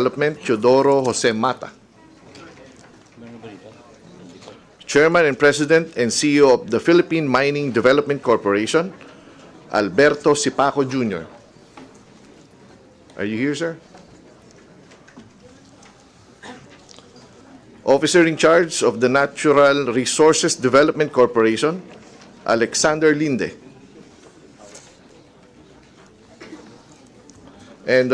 Development, Teodoro Jose Mata. Chairman and President and CEO of the Philippine Mining Development Corporation, Alberto Sipaco Jr. Are you here, sir? Officer in charge of the Natural Resources Development Corporation, Alexander Linde. And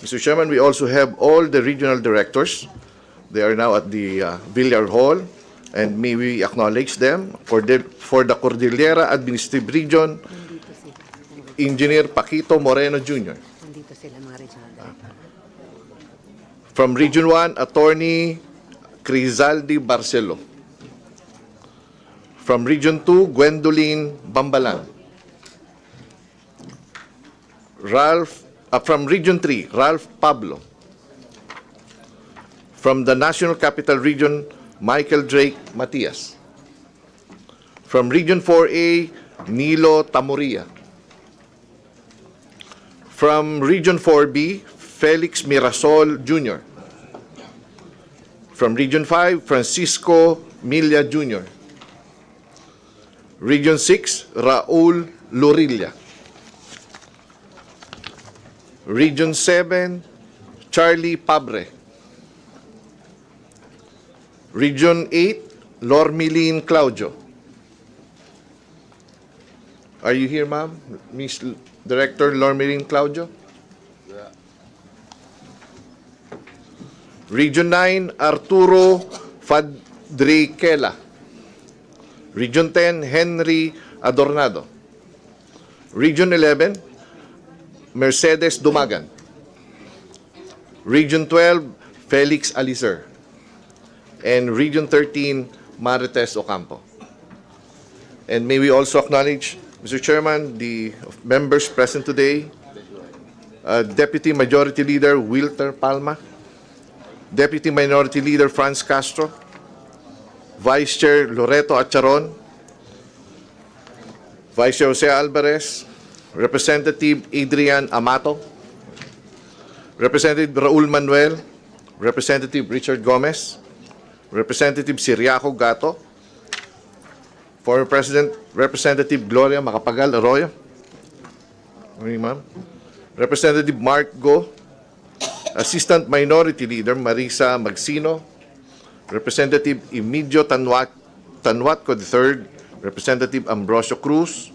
Mr. Chairman, we also have all the regional directors. They are now at the Villar Hall, and may we acknowledge them for the Cordillera Administrative Region, Engineer Paquito Moreno Jr. From Region 1, Attorney Elizaldy Barcelo. From Region 2, Gwendoline Bambalan. From Region 3, Ralph Pablo. From the National Capital Region, Michael Drake Matias. From Region 4A, Nilo Tamoria. From Region 4B, Felix Mirasol Jr. From Region 5, Francisco Milla Jr. Region 6, Raul Lorilla. Region 7, Charlie Pabre. Region 8, Lormiline Claudio. Are you here, ma'am? Miss Director Lormiline Claudio? Yeah. Region 9, Arturo Fadriquela. Region 10, Henry Adornado. Region 11, Mercedes Dumagan. Region 12, Felix Alicer. And Region 13, Marites Ocampo. And may we also acknowledge, Mr. Chairman, the members present today, Deputy Majority Leader Wilter Palma, Deputy Minority Leader Franz Castro, Vice Chair Loreto Acharon, Vice Chair Jose Alvarez, Representative Adrian Amato, Representative Raul Manuel, Representative Richard Gomez, Representative Siriaco Gato, Former President Representative Gloria Macapagal Arroyo, Representative Mark Go, Assistant Minority Leader Marisa Magsino, Representative Emilio Tanwatco III, Representative Ambrosio Cruz,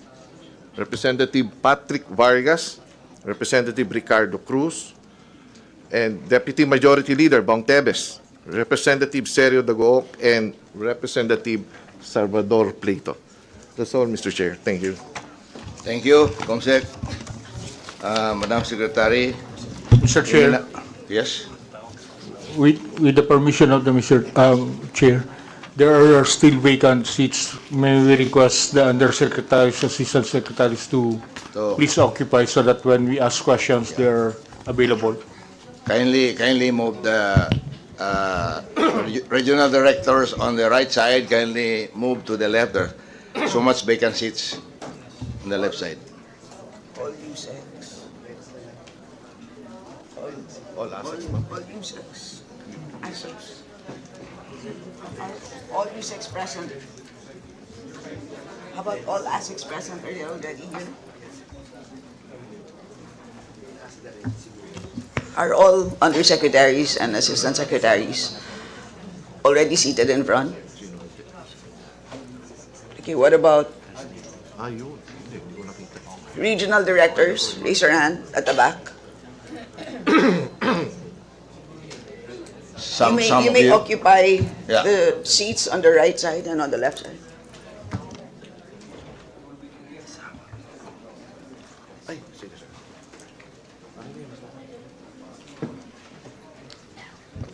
Representative Patrick Vargas, Representative Ricardo Cruz, and Deputy Majority Leader Bong Tebes, Representative Sergio Dagook, and Representative Salvador Plato. That's all, Mr. Chair. Thank you. Thank you, Comsec. Madam Secretary. Mr. Chair, Yes. with the permission of the Mr. Chair, there are still vacant seats. May we request the Undersecretaries, Assistant Secretaries to please occupy so that when we ask questions, they're available. Kindly move the regional directors on the right side. Kindly move to the left. There are so much vacant seats on the left side. All U6. All assets. All U6. All U6 present. How about all assets present? Are they already here? Are all undersecretaries and assistant secretaries already seated in front? Okay, what about regional directors? Raise your hand at the back. You may occupy the seats on the right side and on the left side.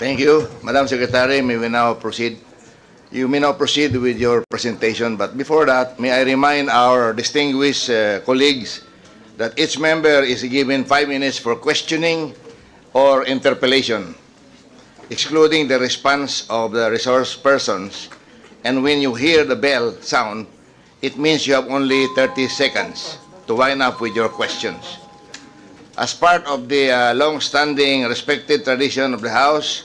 Thank you, Madam Secretary. May we now proceed? You may now proceed with your presentation, but before that, may I remind our distinguished colleagues that each member is given 5 minutes for questioning or interpellation, excluding the response of the resource persons. And when you hear the bell sound, it means you have only 30 seconds to wind up with your questions. as part of the long-standing respected tradition of the House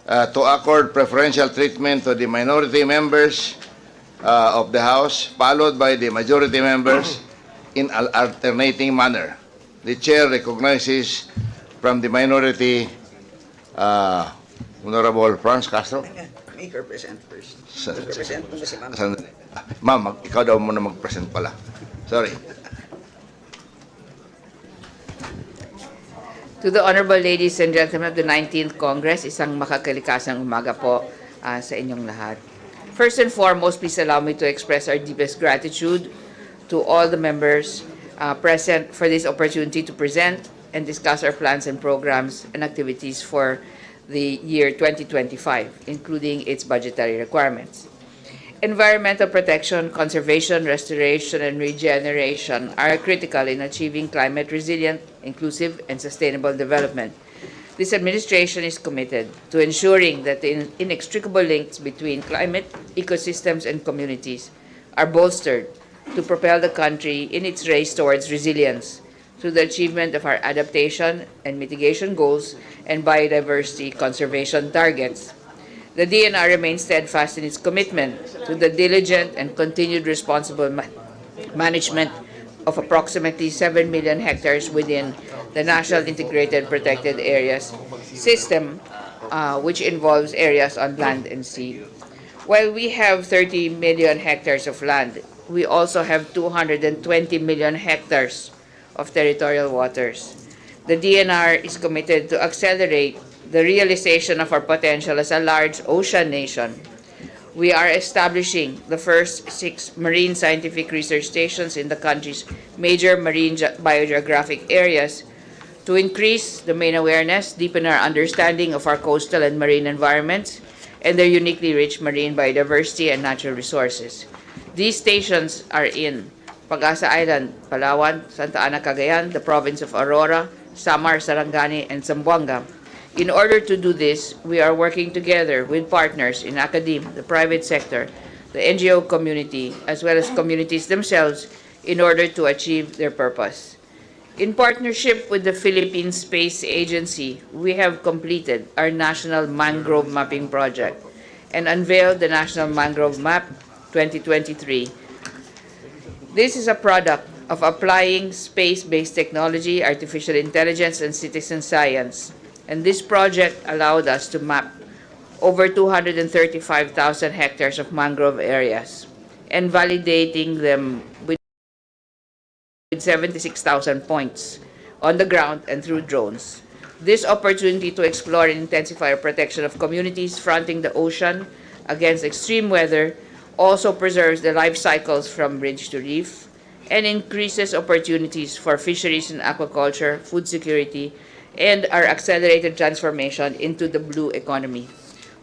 to accord preferential treatment to the minority members of the House, followed by the majority members in an alternating manner. The Chair recognizes from the minority, Honorable Franz Castro. Make her present first. Sa- Present mo si Ma'am. Sandali. Ma'am, ikaw daw muna mag-present pala. Sorry. To the honorable ladies and gentlemen of the 19th Congress, isang makakalikasang umaga po sa inyong lahat. First and foremost, please allow me to express our deepest gratitude to all the members present for this opportunity to present and discuss our plans and programs and activities for the year 2025, including its budgetary requirements. Environmental protection, conservation, restoration, and regeneration are critical in achieving climate resilient, inclusive, and sustainable development. This administration is committed to ensuring that the inextricable links between climate, ecosystems, and communities are bolstered to propel the country in its race towards resilience through the achievement of our adaptation and mitigation goals and biodiversity conservation targets. The DNR remains steadfast in its commitment to the diligent and continued responsible management of approximately 7 million hectares within the National Integrated Protected Areas system, which involves areas on land and sea. While we have 30 million hectares of land, we also have 220 million hectares of territorial waters. The DNR is committed to accelerate the realization of our potential as a large ocean nation. We are establishing the first 6 marine scientific research stations in the country's major marine biogeographic areas to increase domain awareness, deepen our understanding of our coastal and marine environments, and their uniquely rich marine biodiversity and natural resources. These stations are in Pag-asa Island, Palawan, Santa Ana, Cagayan, the province of Aurora, Samar, Sarangani, and Zamboanga. In order to do this, we are working together with partners in academia, the private sector, the NGO community, as well as communities themselves in order to achieve their purpose. In partnership with the Philippine Space Agency, we have completed our National Mangrove Mapping Project and unveiled the National Mangrove Map 2023. This is a product of applying space-based technology, artificial intelligence, and citizen science. And this project allowed us to map over 235,000 hectares of mangrove areas and validating them with 76,000 points on the ground and through drones. This opportunity to explore and intensify our protection of communities fronting the ocean against extreme weather also preserves the life cycles from ridge to reef and increases opportunities for fisheries and aquaculture, food security, and our accelerated transformation into the blue economy.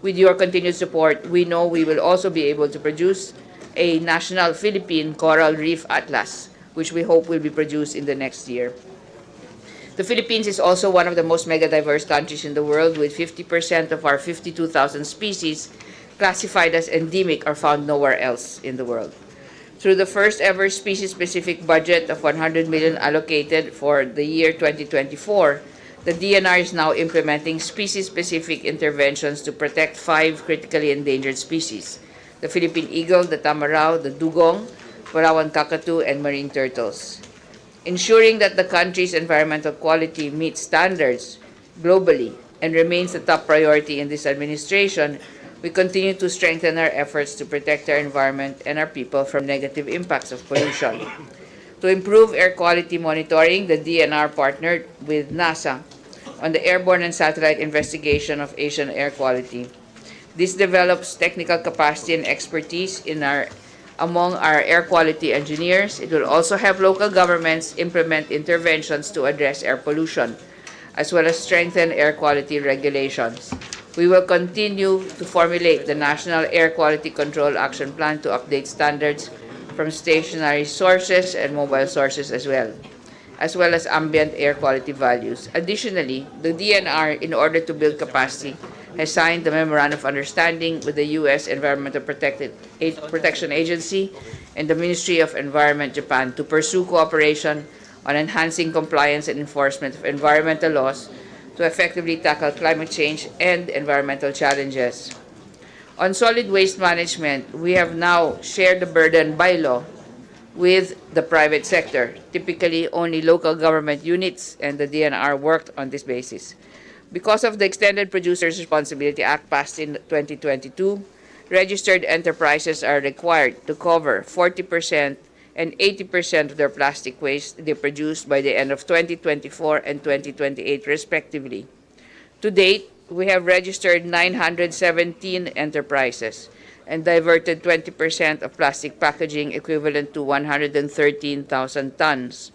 With your continued support, we know we will also be able to produce a national Philippine Coral Reef Atlas, which we hope will be produced in the next year. The Philippines is also one of the most mega-diverse countries in the world, with 50% of our 52,000 species classified as endemic or found nowhere else in the world. Through the first ever species-specific budget of 100 million allocated for the year 2024, the DNR is now implementing species-specific interventions to protect 5 critically endangered species: the Philippine eagle, the tamarao, the dugong, Palawan kakatu, and marine turtles. Ensuring that the country's environmental quality meets standards globally and remains the top priority in this administration, we continue to strengthen our efforts to protect our environment and our people from negative impacts of pollution. To improve air quality monitoring, the DNR partnered with NASA on the airborne and satellite investigation of Asian air quality. This develops technical capacity and expertise among our air quality engineers. It will also have local governments implement interventions to address air pollution, as well as strengthen air quality regulations. We will continue to formulate the National Air Quality Control Action Plan to update standards from stationary sources and mobile sources as well as ambient air quality values. Additionally, the DNR, in order to build capacity, has signed the Memorandum of Understanding with the U.S. Environmental Protection Agency and the Ministry of Environment, Japan, to pursue cooperation on enhancing compliance and enforcement of environmental laws to effectively tackle climate change and environmental challenges. On solid waste management, we have now shared the burden by law with the private sector. Typically, only local government units and the DNR worked on this basis. Because of the Extended Producers Responsibility Act passed in 2022, registered enterprises are required to cover 40% and 80% of their plastic waste they produce by the end of 2024 and 2028, respectively. To date, we have registered 917 enterprises and diverted 20% of plastic packaging equivalent to 113,000 tons.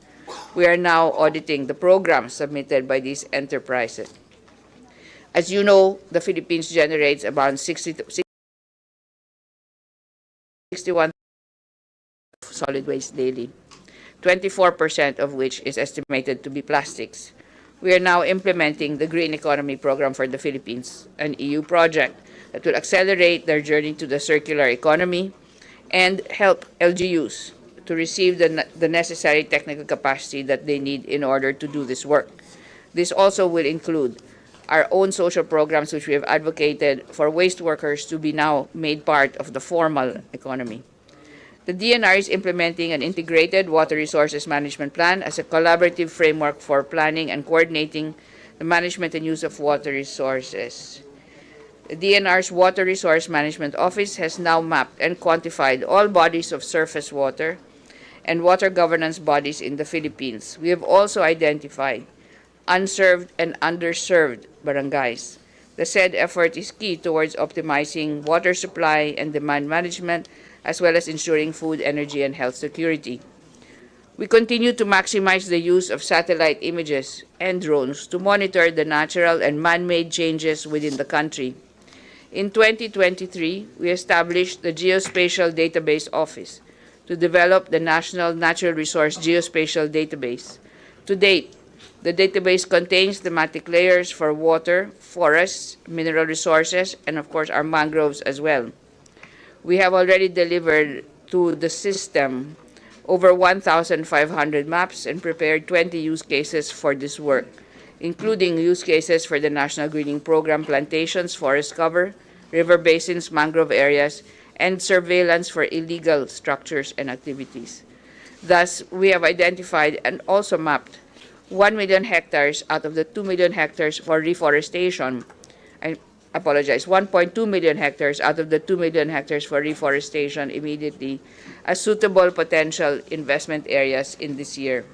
We are now auditing the programs submitted by these enterprises. As you know, the Philippines generates about 61 solid waste daily, 24% of which is estimated to be plastics. We are now implementing the Green Economy Program for the Philippines, an EU project that will accelerate their journey to the circular economy and help LGUs to receive the necessary technical capacity that they need in order to do this work. This also will include our own social programs, which we have advocated for waste workers to be now made part of the formal economy. The DNR is implementing an integrated water resources management plan as a collaborative framework for planning and coordinating the management and use of water resources. The DNR's Water Resource Management Office has now mapped and quantified all bodies of surface water and water governance bodies in the Philippines. We have also identified unserved and underserved barangays. The said effort is key towards optimizing water supply and demand management, as well as ensuring food, energy, and health security. We continue to maximize the use of satellite images and drones to monitor the natural and man-made changes within the country. In 2023, we established the Geospatial Database Office to develop the National Natural Resource Geospatial Database. To date, the database contains thematic layers for water, forests, mineral resources, and of course our mangroves as well. We have already delivered to the system over 1,500 maps and prepared 20 use cases for this work, including use cases for the National Greening Program, plantations, forest cover, river basins, mangrove areas, and surveillance for illegal structures and activities. Thus, we have identified and also mapped 1 million hectares out of the 2 million hectares for reforestation. I apologize, 1.2 million hectares out of the 2 million hectares for reforestation immediately as suitable potential investment areas in this year.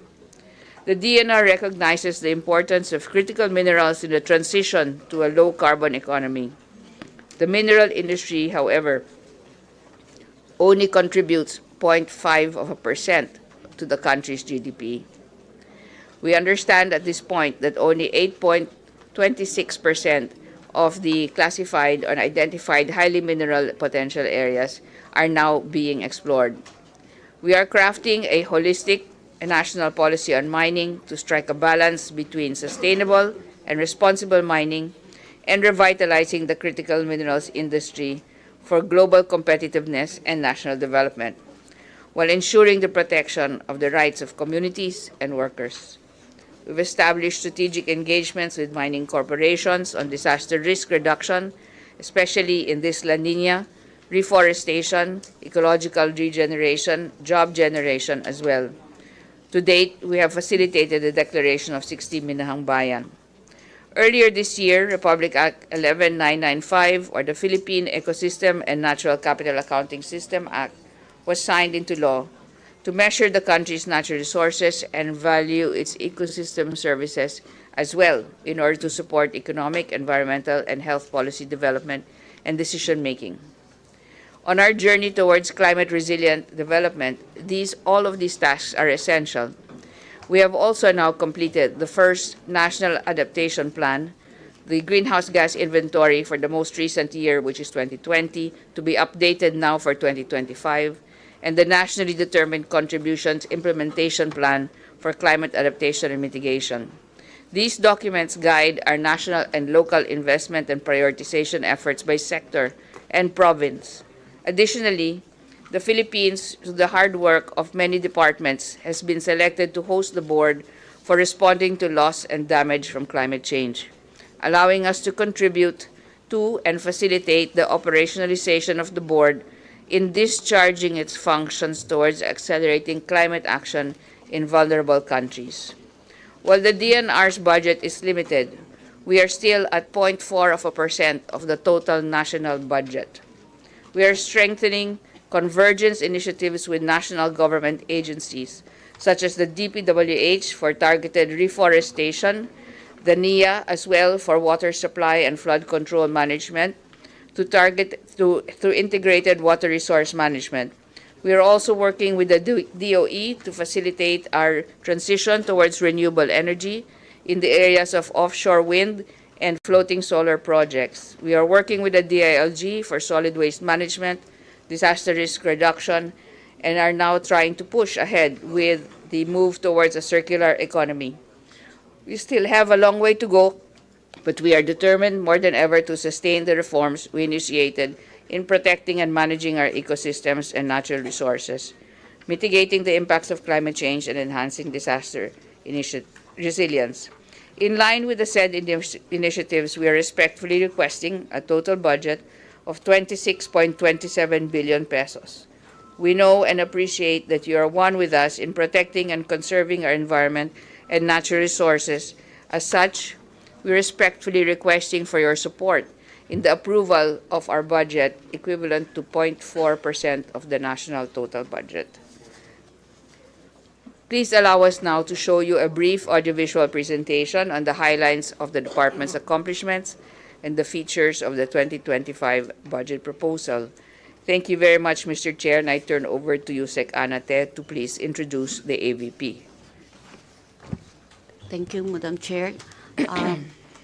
The DNR recognizes the importance of critical minerals in the transition to a low-carbon economy. The mineral industry, however, only contributes 0.5% to the country's GDP. We understand at this point that only 8.26% of the classified and identified highly mineral potential areas are now being explored. We are crafting a holistic national policy on mining to strike a balance between sustainable and responsible mining and revitalizing the critical minerals industry for global competitiveness and national development, while ensuring the protection of the rights of communities and workers. We've established strategic engagements with mining corporations on disaster risk reduction, especially in this La Nina, reforestation, ecological regeneration, job generation as well. To date, we have facilitated the declaration of 60 Minahang Bayan. Earlier this year, Republic Act 11995, or the Philippine Ecosystem and Natural Capital Accounting System Act, was signed into law to measure the country's natural resources and value its ecosystem services as well in order to support economic, environmental, and health policy development and decision-making. On our journey towards climate-resilient development, all of these tasks are essential. We have also now completed the first National Adaptation Plan, the greenhouse gas inventory for the most recent year, which is 2020, to be updated now for 2025, and the Nationally Determined Contributions Implementation Plan for Climate Adaptation and Mitigation. These documents guide our national and local investment and prioritization efforts by sector and province. Additionally, the Philippines, through the hard work of many departments, has been selected to host the board for responding to loss and damage from climate change, allowing us to contribute to and facilitate the operationalization of the board in discharging its functions towards accelerating climate action in vulnerable countries. While the DNR's budget is limited, we are still at 0.4% of the total national budget. We are strengthening convergence initiatives with national government agencies, such as the DPWH for targeted reforestation, the NIA as well for water supply and flood control management, through integrated water resource management. We are also working with the DOE to facilitate our transition towards renewable energy in the areas of offshore wind and floating solar projects. We are working with the DILG for solid waste management, disaster risk reduction, and are now trying to push ahead with the move towards a circular economy. We still have a long way to go, but we are determined more than ever to sustain the reforms we initiated in protecting and managing our ecosystems and natural resources, mitigating the impacts of climate change, and enhancing disaster resilience. In line with the said initiatives, we are respectfully requesting a total budget of 26.27 billion pesos. We know and appreciate that you are one with us in protecting and conserving our environment and natural resources. As such, we are respectfully requesting for your support in the approval of our budget equivalent to 0.4% of the national total budget. Please allow us now to show you a brief audiovisual presentation on the highlights of the department's accomplishments and the features of the 2025 budget proposal. Thank you very much, Mr. Chair, and I turn over to you, Sec. Anate, to please introduce the AVP. Thank you, Madam Chair.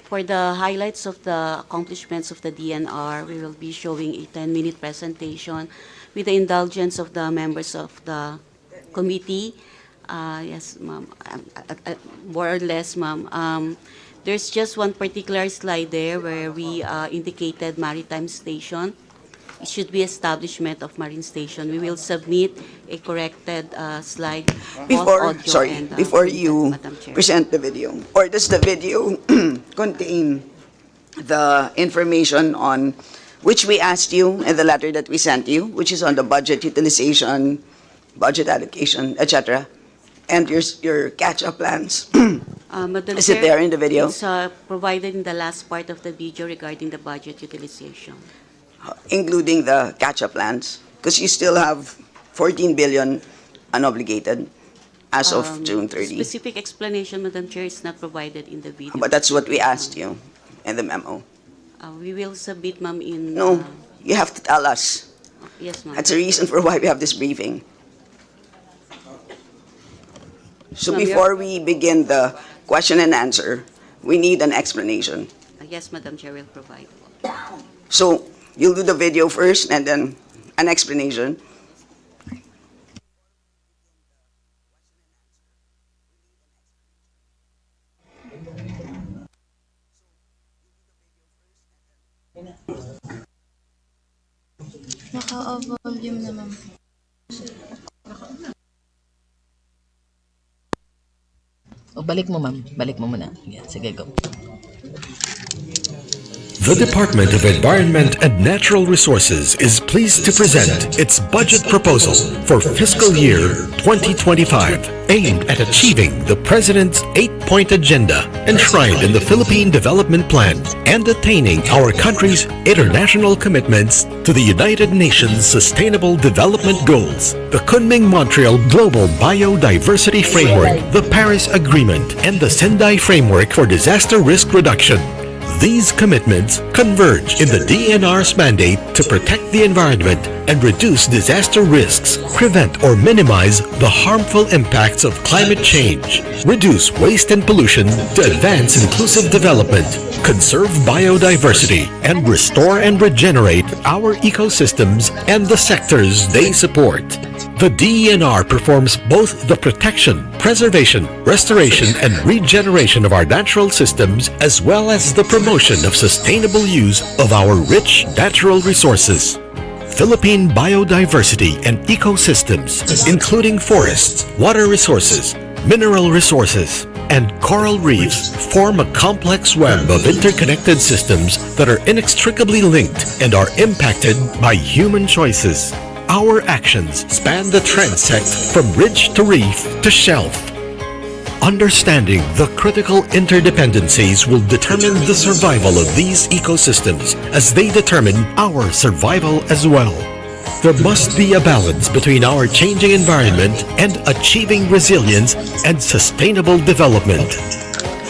For the highlights of the accomplishments of the DNR, we will be showing a 10-minute presentation with the indulgence of the members of the committee. Yes, ma'am, more or less, ma'am. There's just one particular slide there where we indicated maritime station. It should be establishment of marine station. We will submit a corrected slide. Before you present the video, or does the video contain the information on which we asked you in the letter that we sent you, which is on the budget utilization, budget allocation, etc., and your catch-up plans? Madam Is it Chair, there in the video? It's provided in the last part of the video regarding the budget utilization. Including the catch-up plans? Because you still have 14 billion unobligated as of June 30. Specific explanation, Madam Chair, is not provided in the video. But that's what we asked you in the memo. We will submit, ma'am, in... No, you have to tell us. Yes, ma'am. That's the reason for why we have this briefing. So Ma'am, before we begin the question and answer, we need an explanation. Yes, Madam Chair, will provide. So you'll do the video first and then an explanation. Naka-volume na, ma'am. O, balik mo, ma'am. Balik mo muna. Yeah, sige, go. The Department of Environment and Natural Resources is pleased to present its budget proposal for fiscal year 2025, aimed at achieving the President's 8-point agenda enshrined in the Philippine Development Plan and attaining our country's international commitments to the United Nations Sustainable Development Goals, the Kunming-Montreal Global Biodiversity Framework, the Paris Agreement, and the Sendai Framework for Disaster Risk Reduction. These commitments converge in the DNR's mandate to protect the environment and reduce disaster risks, prevent or minimize the harmful impacts of climate change, reduce waste and pollution to advance inclusive development, conserve biodiversity, and restore and regenerate our ecosystems and the sectors they support. The DENR performs both the protection, preservation, restoration, and regeneration of our natural systems, as well as the promotion of sustainable use of our rich natural resources. Philippine biodiversity and ecosystems, including forests, water resources, mineral resources, and coral reefs, form a complex web of interconnected systems that are inextricably linked and are impacted by human choices. Our actions span the transect from ridge to reef to shelf. Understanding the critical interdependencies will determine the survival of these ecosystems as they determine our survival as well. There must be a balance between our changing environment and achieving resilience and sustainable development.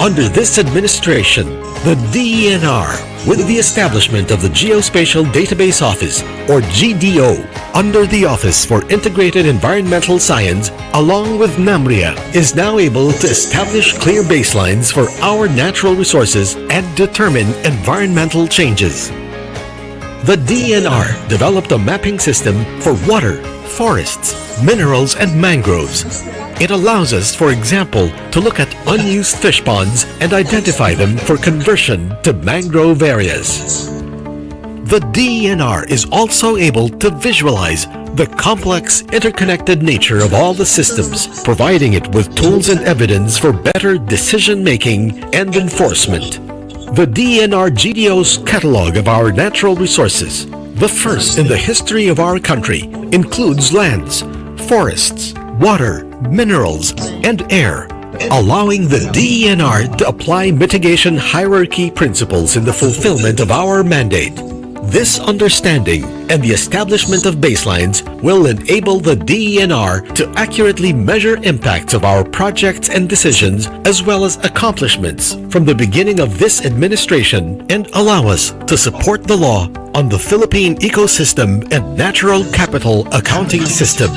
Under this administration, the DENR, with the establishment of the Geospatial Database Office, or GDO, under the Office for Integrated Environmental Science, along with NAMRIA, is now able to establish clear baselines for our natural resources and determine environmental changes. The DENR developed a mapping system for water, forests, minerals, and mangroves. It allows us, for example, to look at unused fish ponds and identify them for conversion to mangrove areas. The DENR is also able to visualize the complex, interconnected nature of all the systems, providing it with tools and evidence for better decision-making and enforcement. The DENR GDO's catalog of our natural resources, the first in the history of our country, includes lands, forests, water, minerals, and air, allowing the DENR to apply mitigation hierarchy principles in the fulfillment of our mandate. This understanding and the establishment of baselines will enable the DENR to accurately measure impacts of our projects and decisions as well as accomplishments from the beginning of this administration and allow us to support the law on the Philippine Ecosystem and Natural Capital Accounting System.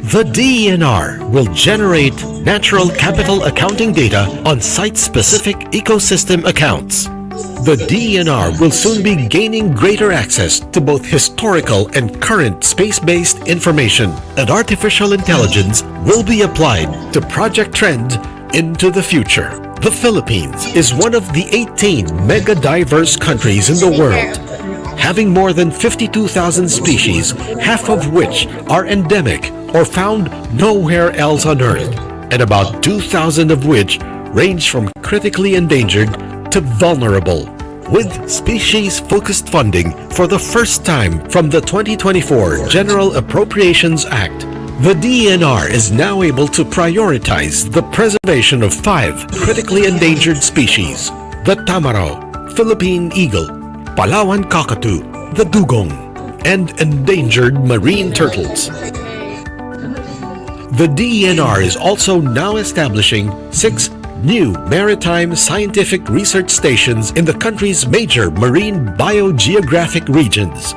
The DENR will generate natural capital accounting data on site-specific ecosystem accounts. The DENR will soon be gaining greater access to both historical and current space-based information, and artificial intelligence will be applied to project trends into the future. The Philippines is one of the 18 mega-diverse countries in the world, having more than 52,000 species, half of which are endemic or found nowhere else on Earth, and about 2,000 of which range from critically endangered to vulnerable. With species-focused funding for the first time from the 2024 General Appropriations Act, the DENR is now able to prioritize the preservation of 5 critically endangered species: the tamaraw, Philippine eagle, Palawan cockatoo, the dugong, and endangered marine turtles. The DENR is also now establishing 6 new maritime scientific research stations in the country's major marine biogeographic regions.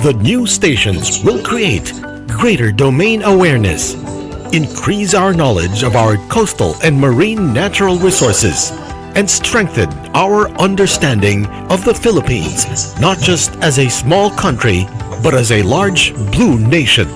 The new stations will create greater domain awareness, increase our knowledge of our coastal and marine natural resources, and strengthen our understanding of the Philippines, not just as a small country, but as a large blue nation.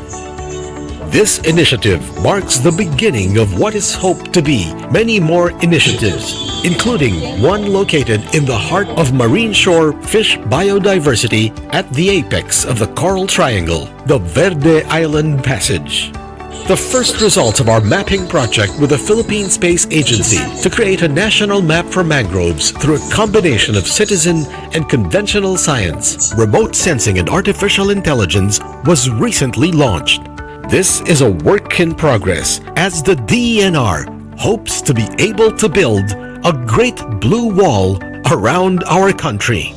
This initiative marks the beginning of what is hoped to be many more initiatives, including one located in the heart of marine shore fish biodiversity at the apex of the Coral Triangle, the Verde Island Passage. The first results of our mapping project with the Philippine Space Agency to create a national map for mangroves through a combination of citizen and conventional science, remote sensing, and artificial intelligence was recently launched. This is a work in progress as the DENR hopes to be able to build a great blue wall around our country.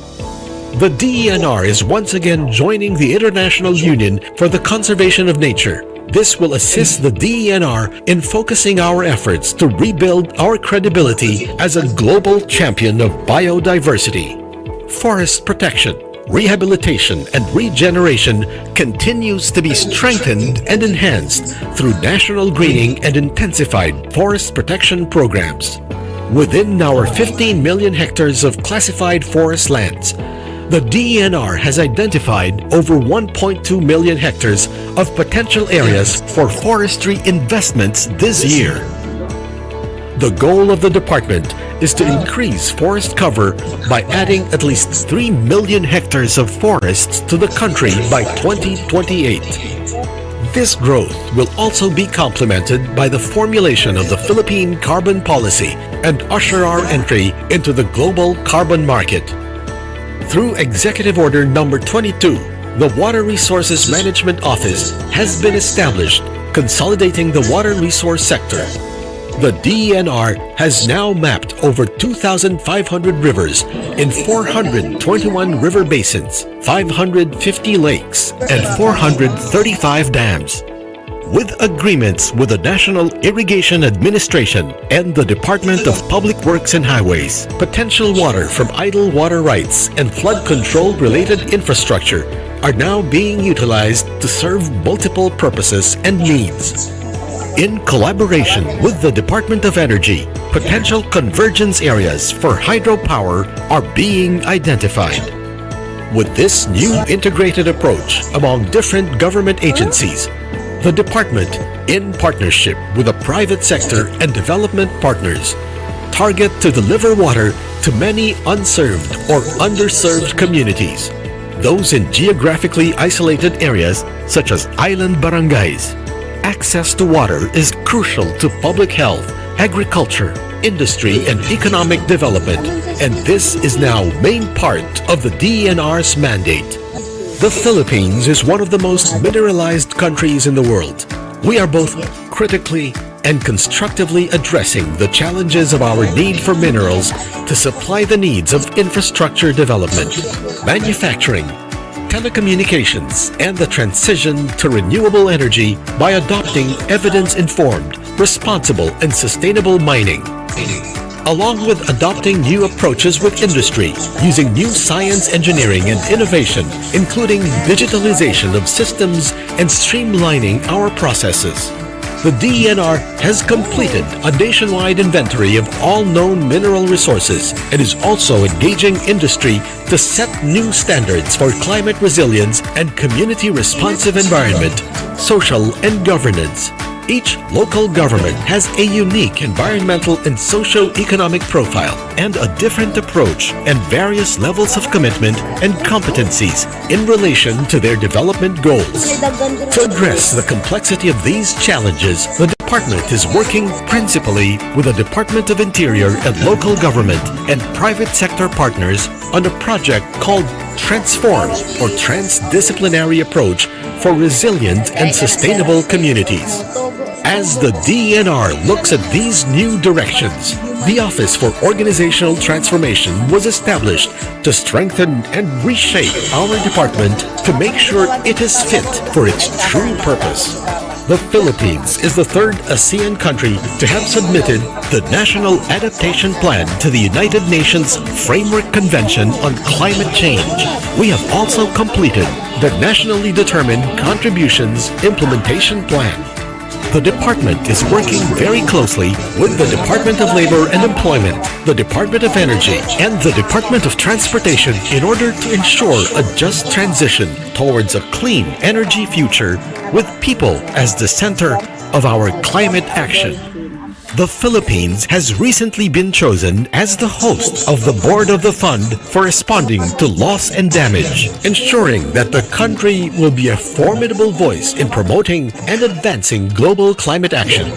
The DENR is once again joining the International Union for the Conservation of Nature. This will assist the DENR in focusing our efforts to rebuild our credibility as a global champion of biodiversity. Forest protection, rehabilitation, and regeneration continues to be strengthened and enhanced through national greening and intensified forest protection programs. Within our 15 million hectares of classified forest lands, the DENR has identified over 1.2 million hectares of potential areas for forestry investments this year. The goal of the department is to increase forest cover by adding at least 3 million hectares of forests to the country by 2028. This growth will also be complemented by the formulation of the Philippine Carbon Policy and usher our entry into the global carbon market. Through Executive Order Number 22, the Water Resources Management Office has been established, consolidating the water resource sector. The DENR has now mapped over 2,500 rivers in 421 river basins, 550 lakes, and 435 dams. With agreements with the National Irrigation Administration and the Department of Public Works and Highways, potential water from idle water rights and flood control related infrastructure are now being utilized to serve multiple purposes and needs. In collaboration with the Department of Energy, potential convergence areas for hydropower are being identified. With this new integrated approach among different government agencies, the department, in partnership with the private sector and development partners, target to deliver water to many unserved or underserved communities, those in geographically isolated areas such as island barangays. Access to water is crucial to public health, agriculture, industry, and economic development, and this is now main part of the DENR's mandate. The Philippines is one of the most mineralized countries in the world. We are both critically and constructively addressing the challenges of our need for minerals to supply the needs of infrastructure development, manufacturing, telecommunications, and the transition to renewable energy by adopting evidence-informed, responsible, and sustainable mining. Along with adopting new approaches with industry, using new science, engineering, and innovation, including digitalization of systems and streamlining our processes. The DENR has completed a nationwide inventory of all known mineral resources and is also engaging industry to set new standards for climate resilience and community-responsive environment, social, and governance. Each local government has a unique environmental and socio-economic profile and a different approach and various levels of commitment and competencies in relation to their development goals. To address the complexity of these challenges, the department is working principally with the Department of Interior and local government and private sector partners on a project called Transform, or Transdisciplinary Approach for Resilient and Sustainable Communities. As the DENR looks at these new directions, the Office for Organizational Transformation was established to strengthen and reshape our department to make sure it is fit for its true purpose. The Philippines is the third ASEAN country to have submitted the National Adaptation Plan to the United Nations Framework Convention on Climate Change. We have also completed the Nationally Determined Contributions Implementation Plan. The department is working very closely with the Department of Labor and Employment, the Department of Energy, and the Department of Transportation in order to ensure a just transition towards a clean energy future with people as the center of our climate action. The Philippines has recently been chosen as the host of the board of the Fund for Responding to Loss and Damage, ensuring that the country will be a formidable voice in promoting and advancing global climate action.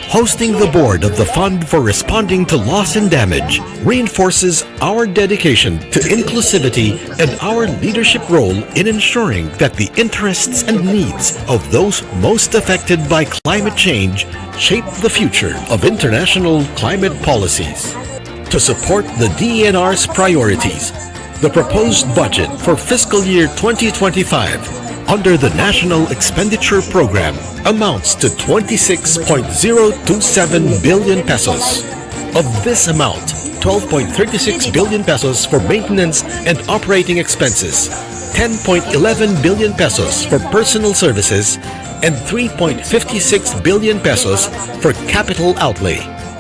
Hosting the board of the Fund for Responding to Loss and Damage reinforces our dedication to inclusivity and our leadership role in ensuring that the interests and needs of those most affected by climate change shape the future of international climate policies. To support the DENR's priorities, the proposed budget for fiscal year 2025 under the National Expenditure Program amounts to 26.027 billion pesos. Of this amount, 12.36 billion pesos for maintenance and operating expenses, 10.11 billion pesos for personal services, and 3.56 billion pesos for capital outlay.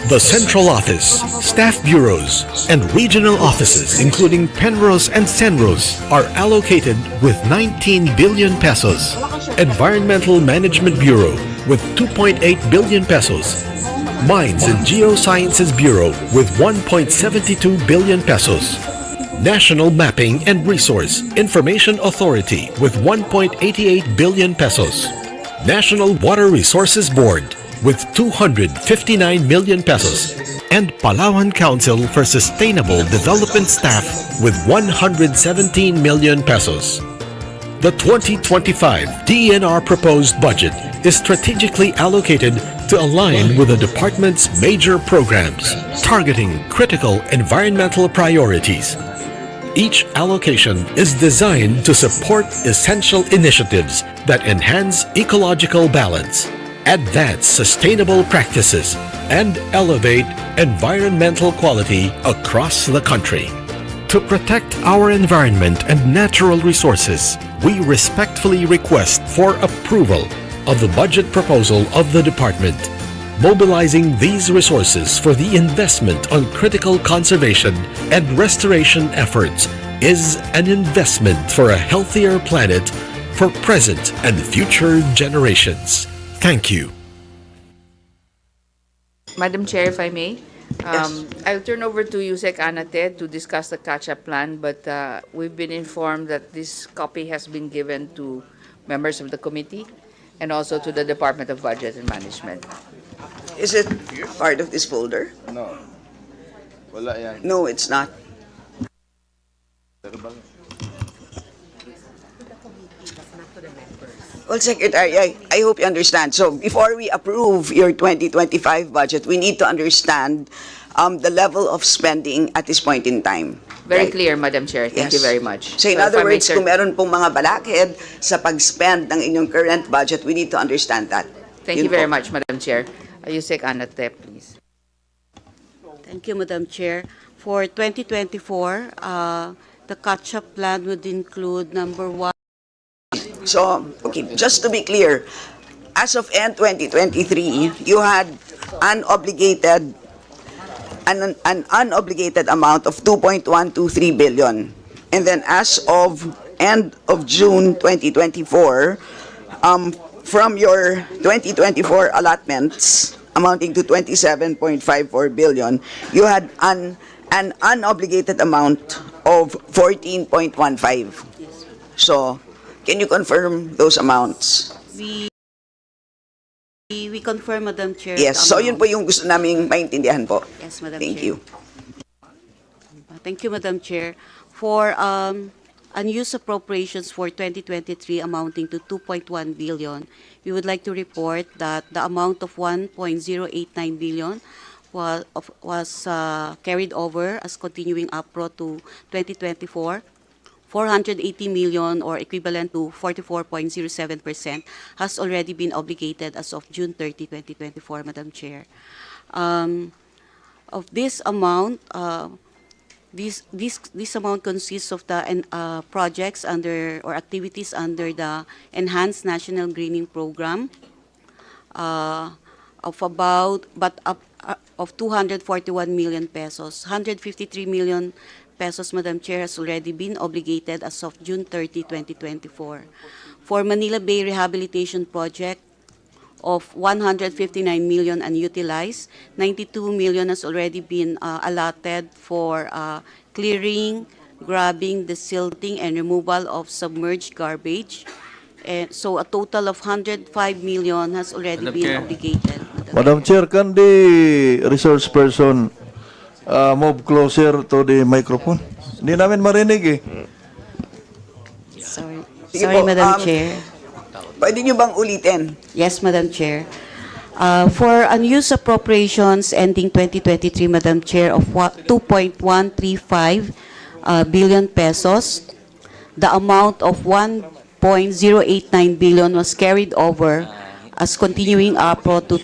The Central Office, Staff Bureaus, and Regional Offices, including Penros and Senros, are allocated with 19 billion pesos. Environmental Management Bureau with 2.8 billion pesos. Mines and Geosciences Bureau with 1.72 billion pesos. National Mapping and Resource Information Authority with 1.88 billion pesos. National Water Resources Board with 259 million pesos. And Palawan Council for Sustainable Development Staff with 117 million pesos. The 2025 DENR proposed budget is strategically allocated to align with the department's major programs, targeting critical environmental priorities. Each allocation is designed to support essential initiatives that enhance ecological balance, advance sustainable practices, and elevate environmental quality across the country. To protect our environment and natural resources, we respectfully request for approval of the budget proposal of the department. Mobilizing these resources for the investment on critical conservation and restoration efforts is an investment for a healthier planet for present and future generations. Thank you. Madam Chair, if I may, I'll turn over to Yusek Anate to discuss the catch-up plan, but we've been informed that this copy has been given to members of the committee and also to the Department of Budget and Management. Is it part of this folder? No. Wala yan. No, it's not. Well, Secretary, I hope you understand. So before we approve your 2025 budget, we need to understand the level of spending at this point in time. Very Right? clear, Madam Chair. Thank you Yes. very much. So in if other I may, words, sir- kung meron pong mga balakid sa pag-spend ng inyong current budget, we need to understand that. Thank Yun you very po. much, Madam Chair. Yusek Anate, please. Thank you, Madam Chair. For 2024, the catch-up plan would include number one. So, okay, just to be clear, as of end 2023, you had an unobligated amount of 2.123 billion. And then as of end of June 2024, from your 2024 allotments amounting to 27.54 billion, you had an unobligated amount of 14.15. So, can you confirm those amounts? We confirm, Madam Chair. Yes, the so yun amount. po yung gusto naming maintindihan po. Yes, Madam Thank Chair. you. Thank you, Madam Chair. For unused appropriations for 2023 amounting to 2.1 billion, we would like to report that the amount of 1.089 billion was carried over as continuing APRO to 2024. 480 million, or equivalent to 44.07%, has already been obligated as of June 30, 2024, Madam Chair. Of this amount, this amount consists of the projects under or activities under the Enhanced National Greening Program of 241 million pesos. 153 million pesos, Madam Chair, has already been obligated as of June 30, 2024. For Manila Bay Rehabilitation Project of 159 million unutilized, 92 million has already been allotted for clearing, grabbing, desilting, and removal of submerged garbage. So a total of 105 million has already been obligated. Madam Chair, can the resource person move closer to the microphone? Hindi namin marinig eh. Sorry, Sige sorry, po, Madam Chair. Pwede nyo bang ulitin? Yes, Madam Chair. For unused appropriations ending 2023, Madam Chair, of 2.135 billion pesos, the amount of 1.089 billion was carried over as continuing APRO to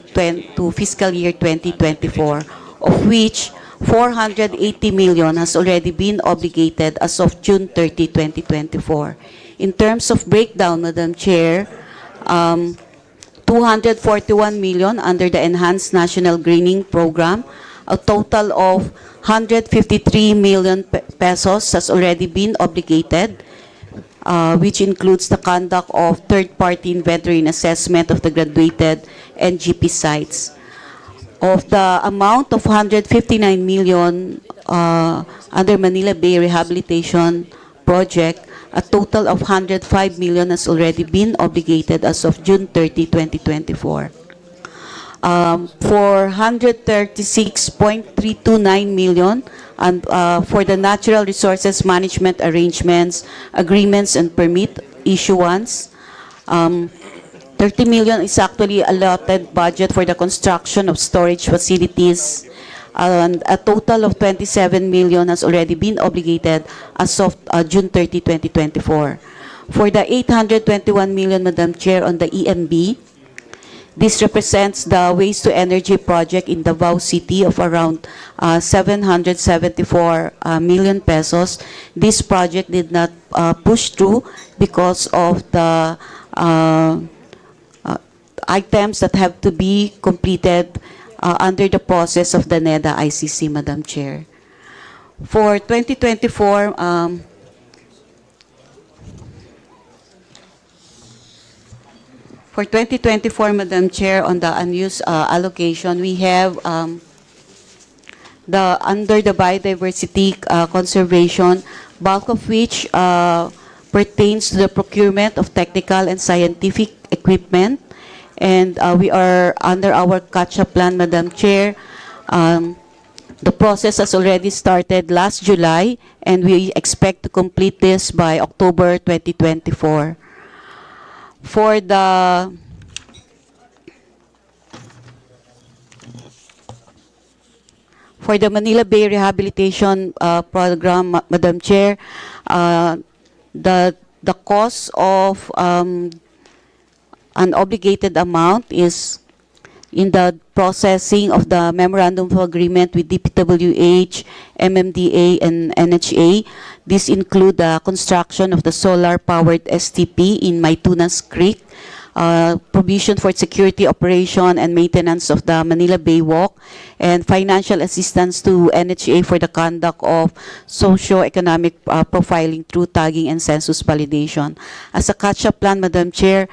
fiscal year 2024, of which 480 million has already been obligated as of June 30, 2024. In terms of breakdown, Madam Chair, 241 million under the Enhanced National Greening Program, a total of 153 million pesos has already been obligated, which includes the conduct of third-party inventory and assessment of the graduated NGP sites. Of the amount of 159 million under Manila Bay Rehabilitation Project, a total of 105 million has already been obligated as of June 30, 2024. For 136.329 million and for the natural resources management arrangements, agreements, and permit issuance. 30 million is actually allotted budget for the construction of storage facilities, and a total of 27 million has already been obligated as of June 30, 2024. For the 821 million, Madam Chair, on the EMB, this represents the waste to energy project in Davao City of around 774 million pesos. This project did not push through because of the items that have to be completed under the process of the NEDA ICC, Madam Chair. For 2024, Madam Chair, on the unused allocation, we have under the biodiversity conservation, bulk of which pertains to the procurement of technical and scientific equipment. And we are under our catch-up plan, Madam Chair. The process has already started last July, and we expect to complete this by October 2024. For the Manila Bay Rehabilitation Program, Madam Chair, the cost of an obligated amount is in the processing of the Memorandum of Agreement with DPWH, MMDA, and NHA. This include the construction of the solar-powered STP in Maytunas Creek, provision for security operation and maintenance of the Manila Bay Walk, and financial assistance to NHA for the conduct of socio-economic profiling through tagging and census validation. As a catch-up plan, Madam Chair,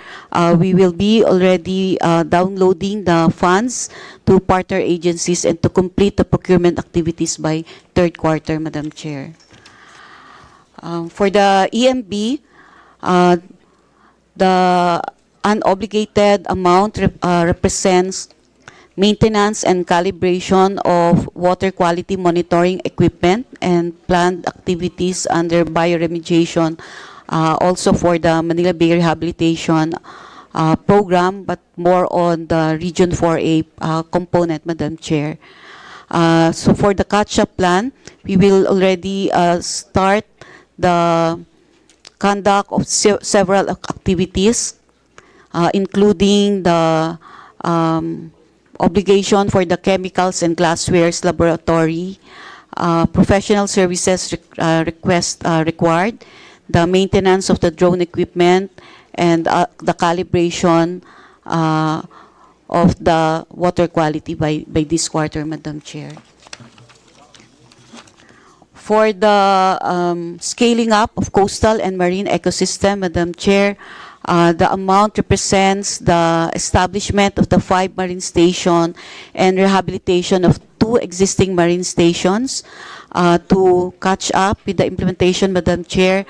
we will be already downloading the funds to partner agencies and to complete the procurement activities by third quarter, Madam Chair. For the EMB, the unobligated amount represents maintenance and calibration of water quality monitoring equipment and planned activities under bioremediation, also for the Manila Bay Rehabilitation Program, but more on the Region 4A component, Madam Chair. So for the catch-up plan, we will already start the conduct of several activities, including the obligation for the chemicals and glasswares laboratory, professional services required, the maintenance of the drone equipment, and the calibration of the water quality by this quarter, Madam Chair. For the scaling up of coastal and marine ecosystem, Madam Chair, the amount represents the establishment of the 5 marine stations and rehabilitation of 2 existing marine stations. To catch up with the implementation, Madam Chair,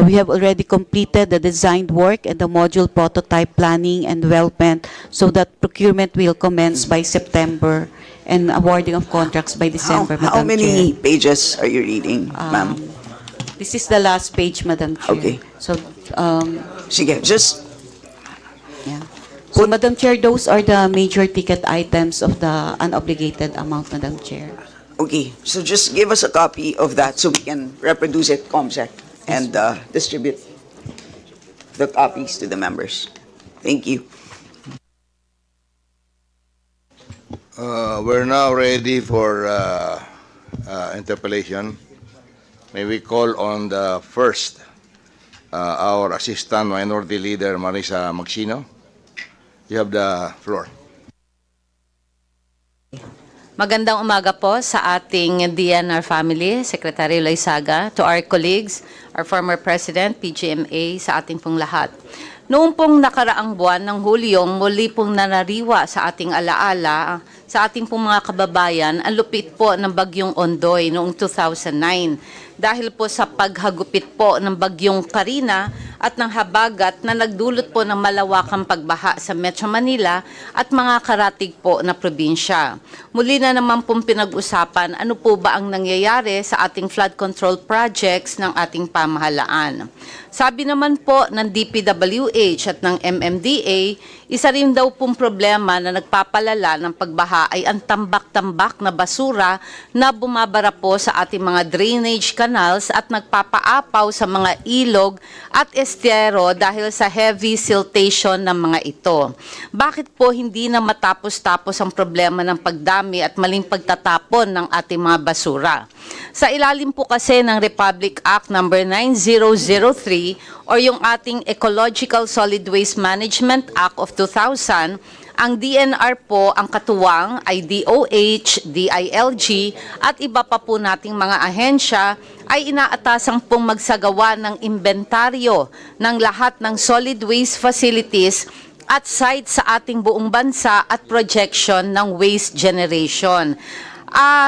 we have already completed the designed work and the module prototype planning and development so that procurement will commence by September and awarding of contracts by December, Madam Chair. How many pages are you reading, ma'am? This is the last page, Madam Chair. Okay. So, Sige, just yeah. So, Madam Chair, those are the major ticket items of the unobligated amount, Madam Chair. okay. So just give us a copy of that so we can reproduce it, ComSec, and distribute the copies to the members. Thank you. We're now ready for interpellation. May we call on the first, our Assistant Minority Leader, Marisa Magsino. You have the floor. Magandang umaga po sa ating DENR family, Secretary Loizaga, to our colleagues, our former President, PGMA, sa ating pong lahat. Noong pong nakaraang buwan ng Hulyong, muli pong nanariwa sa ating alaala sa ating pong mga kababayan, ang lupit po ng bagyong Ondoy noong 2009. Dahil po sa paghagupit po ng bagyong Karina at ng habagat na nagdulot po ng malawakang pagbaha sa Metro Manila at mga karatig po na probinsya. Muli na naman pong pinag-usapan ano po ba ang nangyayari sa ating flood control projects ng ating pamahalaan. Sabi naman po ng DPWH at ng MMDA, isa rin daw pong problema na nagpapalala ng pagbaha ay ang tambak-tambak na basura na bumabara po sa ating mga drainage canals at nagpapaapaw sa mga ilog at estero dahil sa heavy siltation ng mga ito. Bakit po hindi na matapos-tapos ang problema ng pagdami at maling pagtatapon ng ating mga basura? Sa ilalim po kasi ng Republic Act No. 9003 o yung ating Ecological Solid Waste Management Act of 2000, ang DNR po ang katuwang ay DOH, DILG at iba pa po nating mga ahensya ay inaatasang pong magsagawa ng inventaryo ng lahat ng solid waste facilities at sites sa ating buong bansa at projection ng waste generation.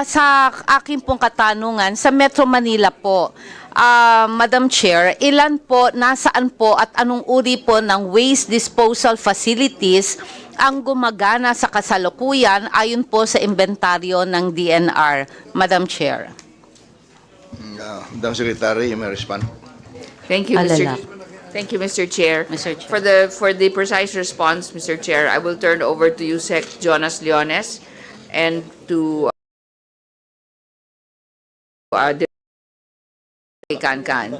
Sa aking pong katanungan, sa Metro Manila po, Madam Chair, ilan po, nasaan po at anong uri po ng waste disposal facilities ang gumagana sa kasalukuyan ayon po sa inventaryo ng DNR? Madam Chair. Madam Secretary, you may respond. Thank you, Alala. Thank you, Mr. Chair. Mr. Chair. For the precise response, Mr. Chair, I will turn over to you, Sec. Jonas Leones, and to Kankan.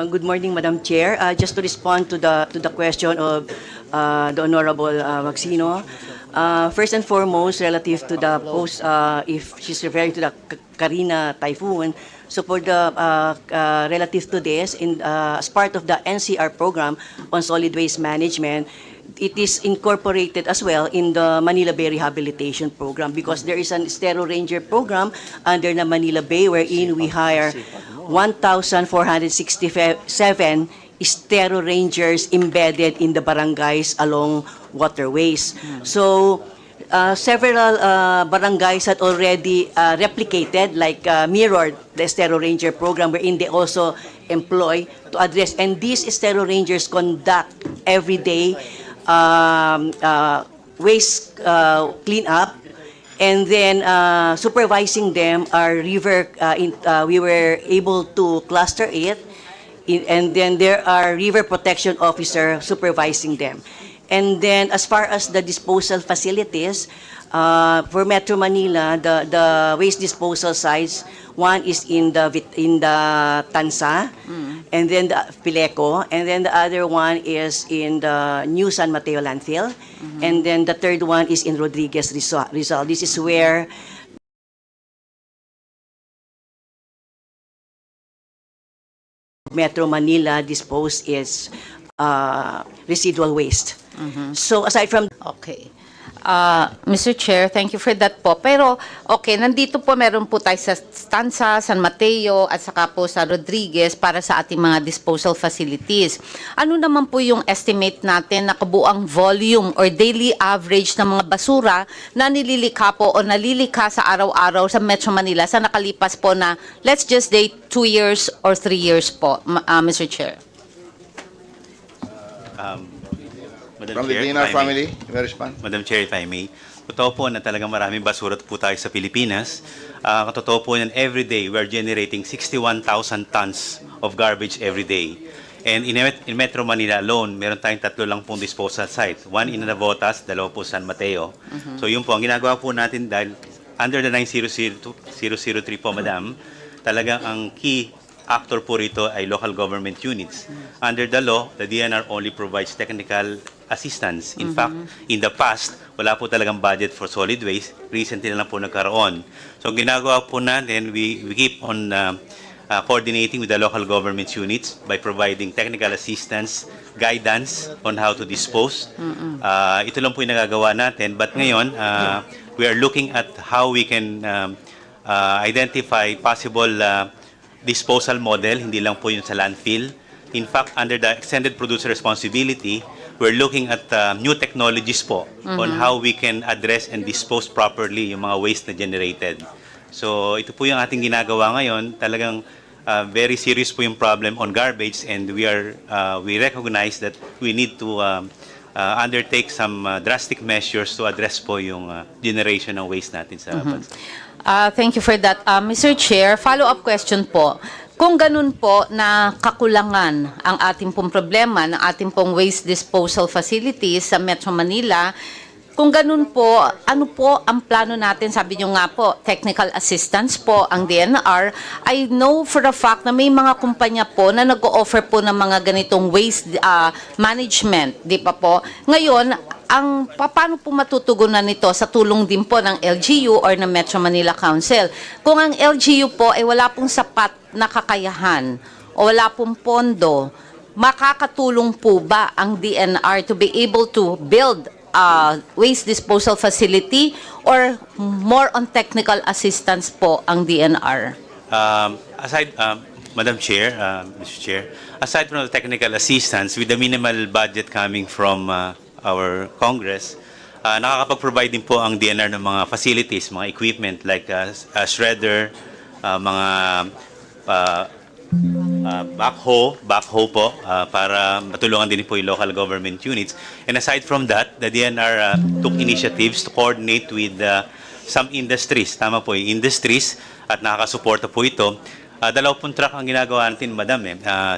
Good morning, Madam Chair. Just to respond to the question of the Honorable Maxino, first and foremost, relative to the post, if she's referring to the Karina typhoon, so for the relative to this, as part of the NCR program on solid waste management, it is incorporated as well in the Manila Bay rehabilitation program because there is an Estero Ranger program under the Manila Bay wherein we hire 1,467 Estero Rangers embedded in the barangays along waterways. So several barangays had already replicated, like mirrored the Estero Ranger program wherein they also employ to address, and these Estero Rangers conduct every day waste cleanup, and then supervising them are river, we were able to cluster it, and then there are river protection officer supervising them. And then as far as the disposal facilities, for Metro Manila, the waste disposal sites, one is in the Tansa, and then the Pileco, and then the other one is in the New San Mateo landfill, and then the third one is in Rodriguez Rizal. This is where Metro Manila dispose its residual waste. So aside from Okay. Mr. Chair, thank you for that po. Pero, okay, nandito po meron po tayo sa Tansa, San Mateo, at saka po sa Rodriguez para sa ating mga disposal facilities. Ano naman po yung estimate natin na kabuang volume or daily average ng mga basura na nililikha po o nalilikha sa araw-araw sa Metro Manila sa nakalipas po na, let's just say, 2 years or 3 years po, Mr. Chair? From Madam the Chair, DENR if I may. family, you may respond. Madam Chair, if I may. Totoo po na talagang maraming basura po tayo sa Pilipinas. Totoo po yan, every day we are generating 61,000 tons of garbage every day. And in Metro Manila alone, meron tayong 3 lang pong disposal site. 1 in Navotas, 2 po San Mateo. So yun po, ang ginagawa po natin dahil under the 9003 po, Madam, talagang ang key actor po rito ay local government units. Under the law, the DNR only provides technical assistance. In fact, in the past, wala po talagang budget for solid waste. Recently na lang po nagkaroon. So, ginagawa po natin, we keep on coordinating with the local government units by providing technical assistance, guidance on how to dispose. Ito lang po yung nagagawa natin. But ngayon, we are looking at how we can identify possible disposal model, hindi lang po yun sa landfill. In fact, under the extended producer responsibility, we're looking at new technologies po on how we can address and dispose properly yung mga waste na generated. So ito po yung ating ginagawa ngayon. Talagang very serious po yung problem on garbage, and we recognize that we need to undertake some drastic measures to address po yung generation ng waste natin sa bansa. Thank you for that. Mr. Chair, follow-up question po. Kung ganun po na kakulangan ang ating pong problema ng ating pong waste disposal facilities sa Metro Manila, kung ganun po, ano po ang plano natin? Sabi nyo nga po, technical assistance po ang DNR. I know for a fact na may mga kumpanya po na nag-o-offer po ng mga ganitong waste management, di pa po? Ngayon, paano po matutugunan nito sa tulong din po ng LGU or ng Metro Manila Council? Kung ang LGU po ay wala pong sapat na kakayahan o wala pong pondo, makakatulong po ba ang DNR to be able to build waste disposal facility, or more on technical assistance po ang DNR? Madam Chair, Mr. Chair, aside from the technical assistance, with the minimal budget coming from our Congress, nakakapag-provide din po ang DNR ng mga facilities, mga equipment like shredder, mga backhoe po, para matulungan din po yung local government units. And aside from that, the DNR took initiatives to coordinate with some industries. Tama po yung industries, at nakakasuporta po ito. 20 truck ang ginagawa natin, Madam.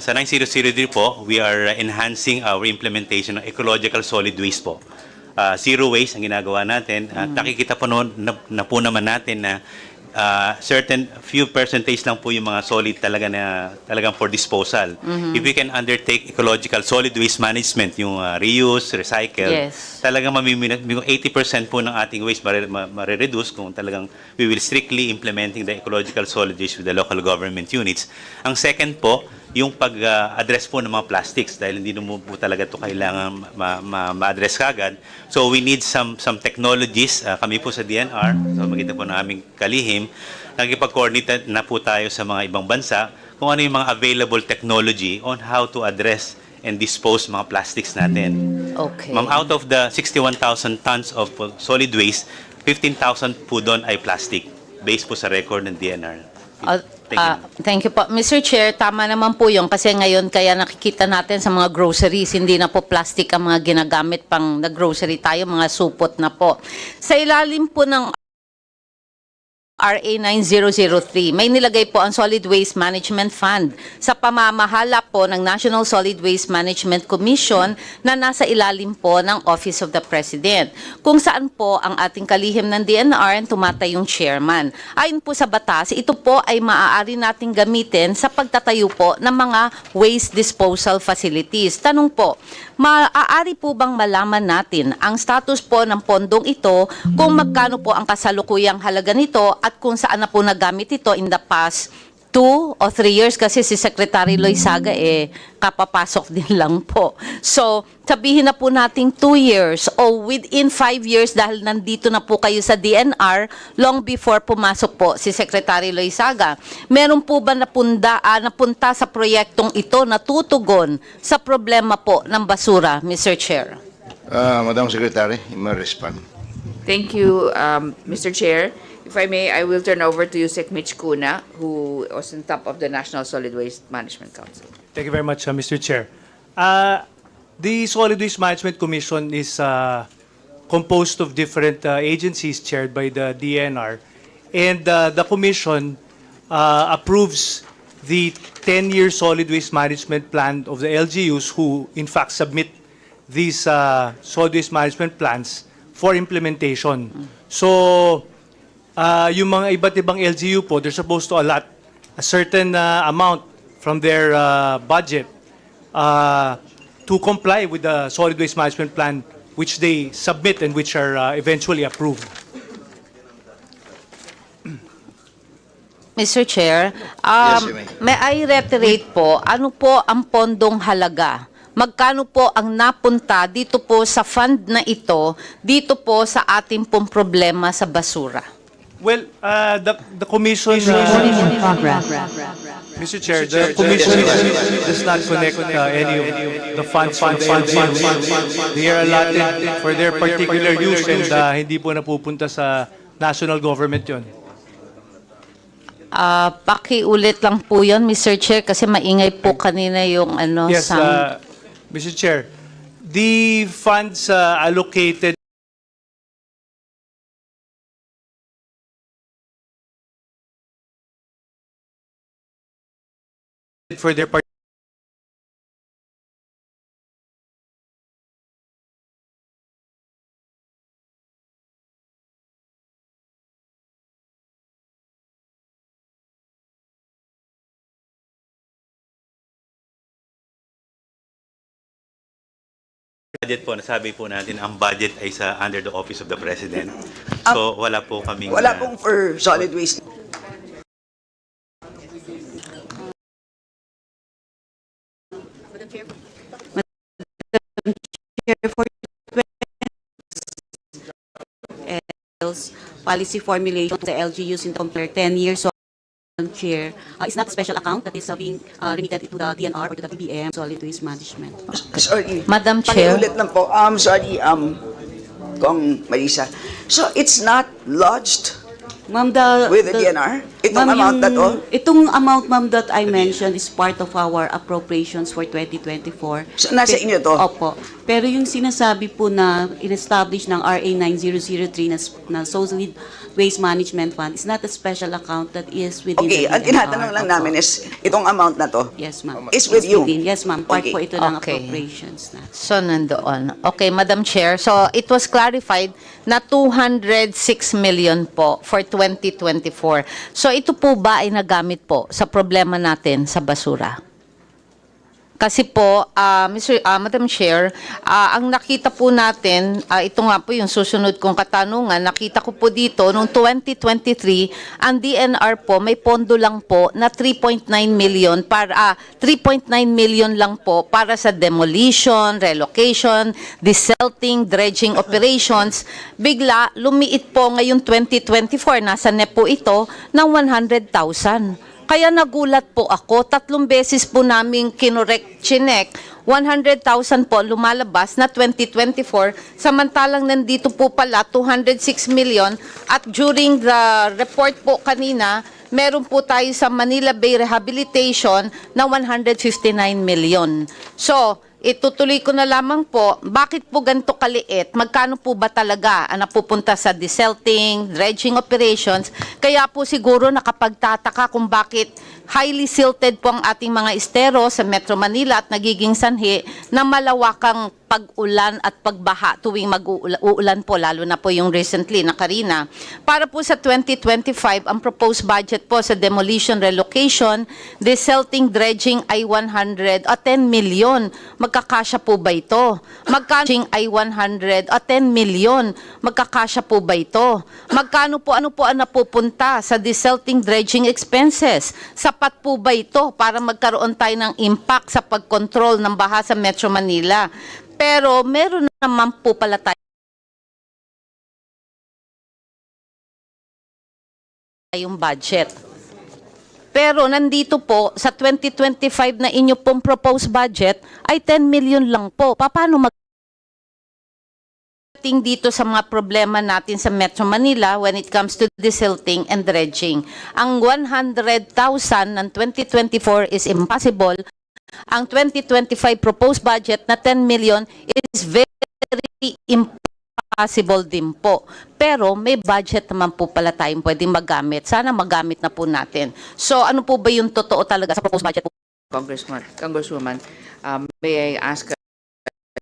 Sa 9003 po, we are enhancing our implementation ng ecological solid waste po. Zero waste ang ginagawa natin. Nakikita po na po naman natin na certain few percentage lang po yung mga solid talagang for disposal. If we can undertake ecological solid waste management, yung reuse, recycle, Yes. talagang 80% po ng ating waste marireduce kung talagang we will strictly implementing the ecological solid waste with the local government units. Ang second po, yung pag-address po ng mga plastics, dahil hindi naman po talaga ito kailangan ma-address kagad. So we need some technologies. Kami po sa DNR, so makita po ng aming kalihim, nagkipag-coordinate na po tayo sa mga ibang bansa kung ano yung mga available technology on how to address and dispose mga plastics natin. Okay. Ma'am, out of the 61,000 tons of solid waste, 15,000 po doon ay plastic, based po sa record ng DNR. Thank you po. Mr. Chair, tama naman po yun kasi ngayon kaya nakikita natin sa mga groceries, hindi na po plastic ang mga ginagamit pang nag-grocery tayo, mga supot na po. Sa ilalim po ng RA 9003, may nilagay po ang Solid Waste Management Fund sa pamamahala po ng National Solid Waste Management Commission na nasa ilalim po ng Office of the President, kung saan po ang ating kalihim ng DNR tumatayong chairman. Ayon po sa batas, ito po ay maaari nating gamitin sa pagtatayo po ng mga waste disposal facilities. Tanong po, maaari po bang malaman natin ang status po ng pondong ito, kung magkano po ang kasalukuyang halaga nito at kung saan na po nagamit ito in the past 2 or 3 years, kasi si Secretary Loizaga kapapasok din lang po. So, sabihin na po nating 2 years o within 5 years dahil nandito na po kayo sa DNR long before pumasok po si Secretary Loizaga. Meron po ba napunta sa proyektong ito na tutugon sa problema po ng basura, Mr. Chair? Madam Secretary, you may respond. Thank you, Mr. Chair. If I may, I will turn over to Yusek Mitch Kuna, who was on top of the National Solid Waste Management Council. Thank you very much, Mr. Chair. The Solid Waste Management Commission is composed of different agencies chaired by the DENR, and the Commission approves the 10-year Solid Waste Management Plan of the LGUs, who in fact submit these Solid Waste Management Plans for implementation. So, yung mga iba't ibang LGU po, they're supposed to allot a certain amount from their budget to comply with the Solid Waste Management Plan, which they submit and which are eventually approved. Mr. Chair, Yes, you may. may I reiterate po, ano po ang pondong halaga? Magkano po ang napunta dito po sa fund na ito, dito po sa ating pong problema sa basura? Well, the commission, Recording in progress. Mr. Chair, the commission does not connect any of the funds from the LGUs. They are allotted for their particular use and hindi po napupunta sa national government yon. Pakiulit lang po yun, Mr. Chair, kasi maingay po kanina yung Yes, sound. Mr. Chair, the funds allocated for their Budget po, nasabi po natin, ang budget ay sa under the office of the President. So, wala po kaming... Wala pong for solid waste. For policy formulation, the LGUs in compare 10 years of Chair, it's not a special account that is being remitted to the DNR or to the BBM, solid waste management. Sorry. Madam Chair. Pakiulit lang po. Sorry, Kong Marisa. So it's not lodged Ma'am, with the DNR? Itong amount that all? Itong amount, ma'am, that I mentioned is part of our appropriations for 2024. So nasa inyo to? Opo. Pero yung sinasabi po na in-establish ng RA 9003 na Solid Waste Management Fund is not a special account that is within Okay, the ang DNR. tinatanong lang namin is, itong amount na to, Yes, ma'am. is with you? Yes, ma'am. Part Okay. po ito ng Okay. appropriations na. So, nandoon. Okay, Madam Chair. So, it was clarified na 206 million po for 2024. So, ito po ba ay nagamit po sa problema natin sa basura? Kasi po, Madam Chair, ang nakita po natin, ito nga po yung susunod kong katanungan, nakita ko po dito, noong 2023, ang DNR po, may pondo lang po na 3.9 million para 3.9 million lang po para sa demolition, relocation, desilting, dredging operations. Bigla, lumiit po ngayon 2024, nasa NEP po ito, ng 100,000. Kaya nagulat po ako, 3 beses po namin chinek, 100,000 po lumalabas na 2024, samantalang nandito po pala 206 million at during the report po kanina, meron po tayo sa Manila Bay rehabilitation na 159 million. So, itutuloy ko na lamang po, bakit po ganito kaliit? Magkano po ba talaga ang napupunta sa desilting, dredging operations? Kaya po siguro nakapagtataka kung bakit highly silted po ang ating mga estero sa Metro Manila at nagiging sanhi na malawakang pag-ulan at pagbaha tuwing mag-uulan po, lalo na po yung recently na Karina. Para po sa 2025, ang proposed budget po sa demolition relocation, desilting dredging ay 110 million. Magkakasya po ba ito? Magkano ay 110 million? Magkakasya po ba ito? Magkano po, ano po ang napupunta sa desilting dredging expenses? Sapat po ba ito para magkaroon tayo ng impact sa pagkontrol ng baha sa Metro Manila? Pero meron naman po pala tayong budget. Pero nandito po sa 2025 na inyo pong proposed budget ay 10 million lang po. Paano dito sa mga problema natin sa Metro Manila when it comes to desilting and dredging? Ang 100,000 ng 2024 is impossible. Ang 2025 proposed budget na 10 million is very impossible din po. Pero may budget naman po pala tayong pwedeng magamit. Sana magamit na po natin. So ano po ba yung totoo talaga sa proposed budget po? Congresswoman, may I ask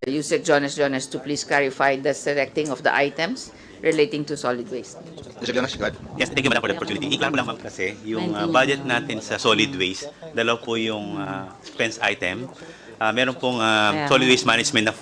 Yusek Jonas to please clarify the selecting of the items relating to solid waste. Mr. Jonas, go ahead. Yes, thank you, Madam, for the opportunity. Iklaro lang ma'am kasi yung budget natin sa solid waste, dalaw po yung expense item. Meron pong solid waste management na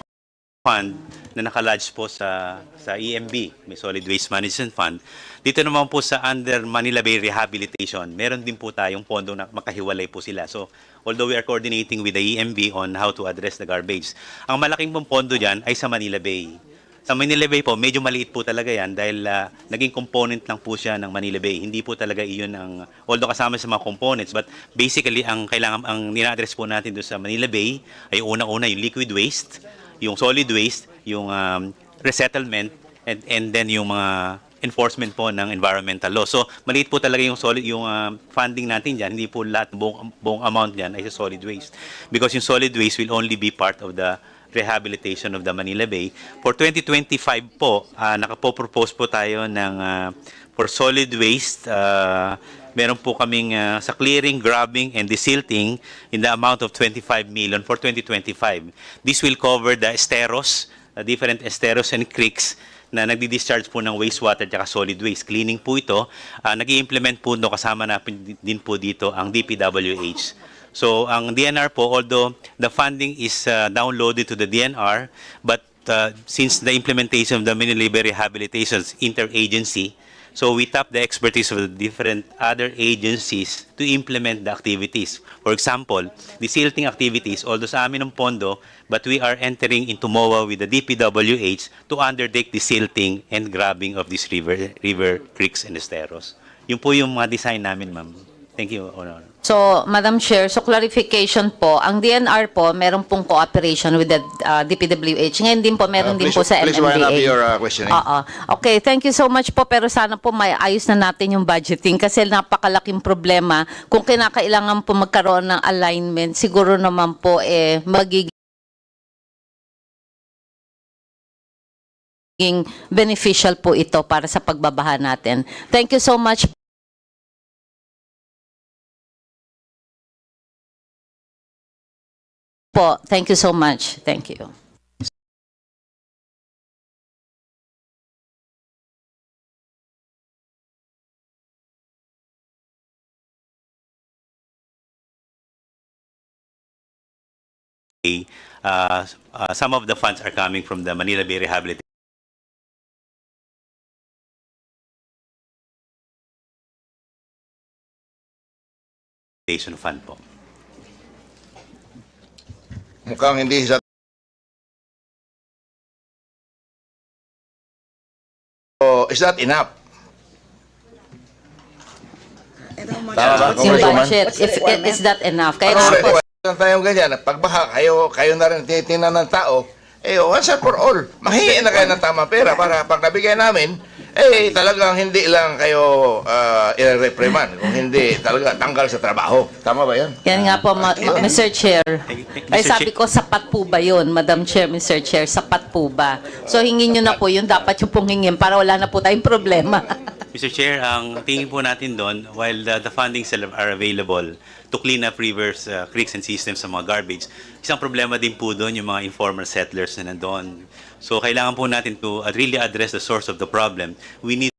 fund na nakalodge po sa EMB, may solid waste management fund. Dito naman po sa under Manila Bay rehabilitation, meron din po tayong pondo na makahiwalay po sila. So, although we are coordinating with the EMB on how to address the garbage, ang malaking pong pondo dyan ay sa Manila Bay. Sa Manila Bay po, medyo maliit po talaga yan dahil naging component lang po siya ng Manila Bay. Hindi po talaga iyon ang, although kasama sa mga components, but basically ang kailangan, ang nina-address po natin doon sa Manila Bay ay una-una yung liquid waste, yung solid waste, yung resettlement, and then yung mga enforcement po ng environmental law. So, maliit po talaga yung solid, yung funding natin diyan, hindi po lahat buong amount diyan ay sa solid waste. Because yung solid waste will only be part of the rehabilitation of the Manila Bay. For 2025 po, nakapopropose po tayo ng for solid waste, meron po kaming sa clearing, grubbing, and desilting in the amount of 25 million for 2025. This will cover the esteros, different esteros and creeks na nagdi-discharge po ng wastewater at solid waste. Cleaning po ito. Nag-i-implement po no, kasama natin din po dito ang DPWH. So, ang DNR po, although the funding is downloaded to the DNR, but since the implementation of the Manila Bay Rehabilitation's interagency, so we tap the expertise of the different other agencies to implement the activities. For example, the silting activities, although sa amin ng pondo, but we are entering into MOA with the DPWH to undertake the silting and grabbing of these river creeks and esteros. Yun po yung mga design namin, ma'am. Thank you, Honor. So, Madam Chair, so clarification po, ang DNR po, meron pong cooperation with the DPWH. Ngayon din po, meron din po sa Please wind up MMDA. your questioning. Oo. Okay, thank you so much po. Pero sana po may ayos na natin yung budgeting kasi napakalaking problema. Kung kinakailangan po magkaroon ng alignment, siguro naman po magiging beneficial po ito para sa pagbabaha natin. Thank you so much po. Thank you so much. Thank you. Some of the funds are coming from the Manila Bay Rehabilitation Fund po. Mukhang hindi sa... So, is that enough? Tama ba, Yung Congresswoman? budget, is that enough? Kaya Ano nga po, tayong ganyan, pagbaha, kayo na rin titinan ng tao, once and for all, mahihiin na kayo ng tamang pera para pag nabigay namin, talagang hindi lang kayo i-reprimand, kung hindi talaga tanggal sa trabaho. Tama ba yan? yan nga po, Mr. Chair. Ay Mr. sabi ko, sapat po ba yun, Madam Chair, Mr. Chair, sapat po ba? So hingin nyo na po yun, dapat yung pong hingin para wala na po tayong problema. Mr. Chair, ang tingin po natin doon, while the fundings are available to clean up rivers, creeks, and systems sa mga garbage, isang problema din po doon yung mga informal settlers na nandoon. So, kailangan po natin to really address the source of the problem. We need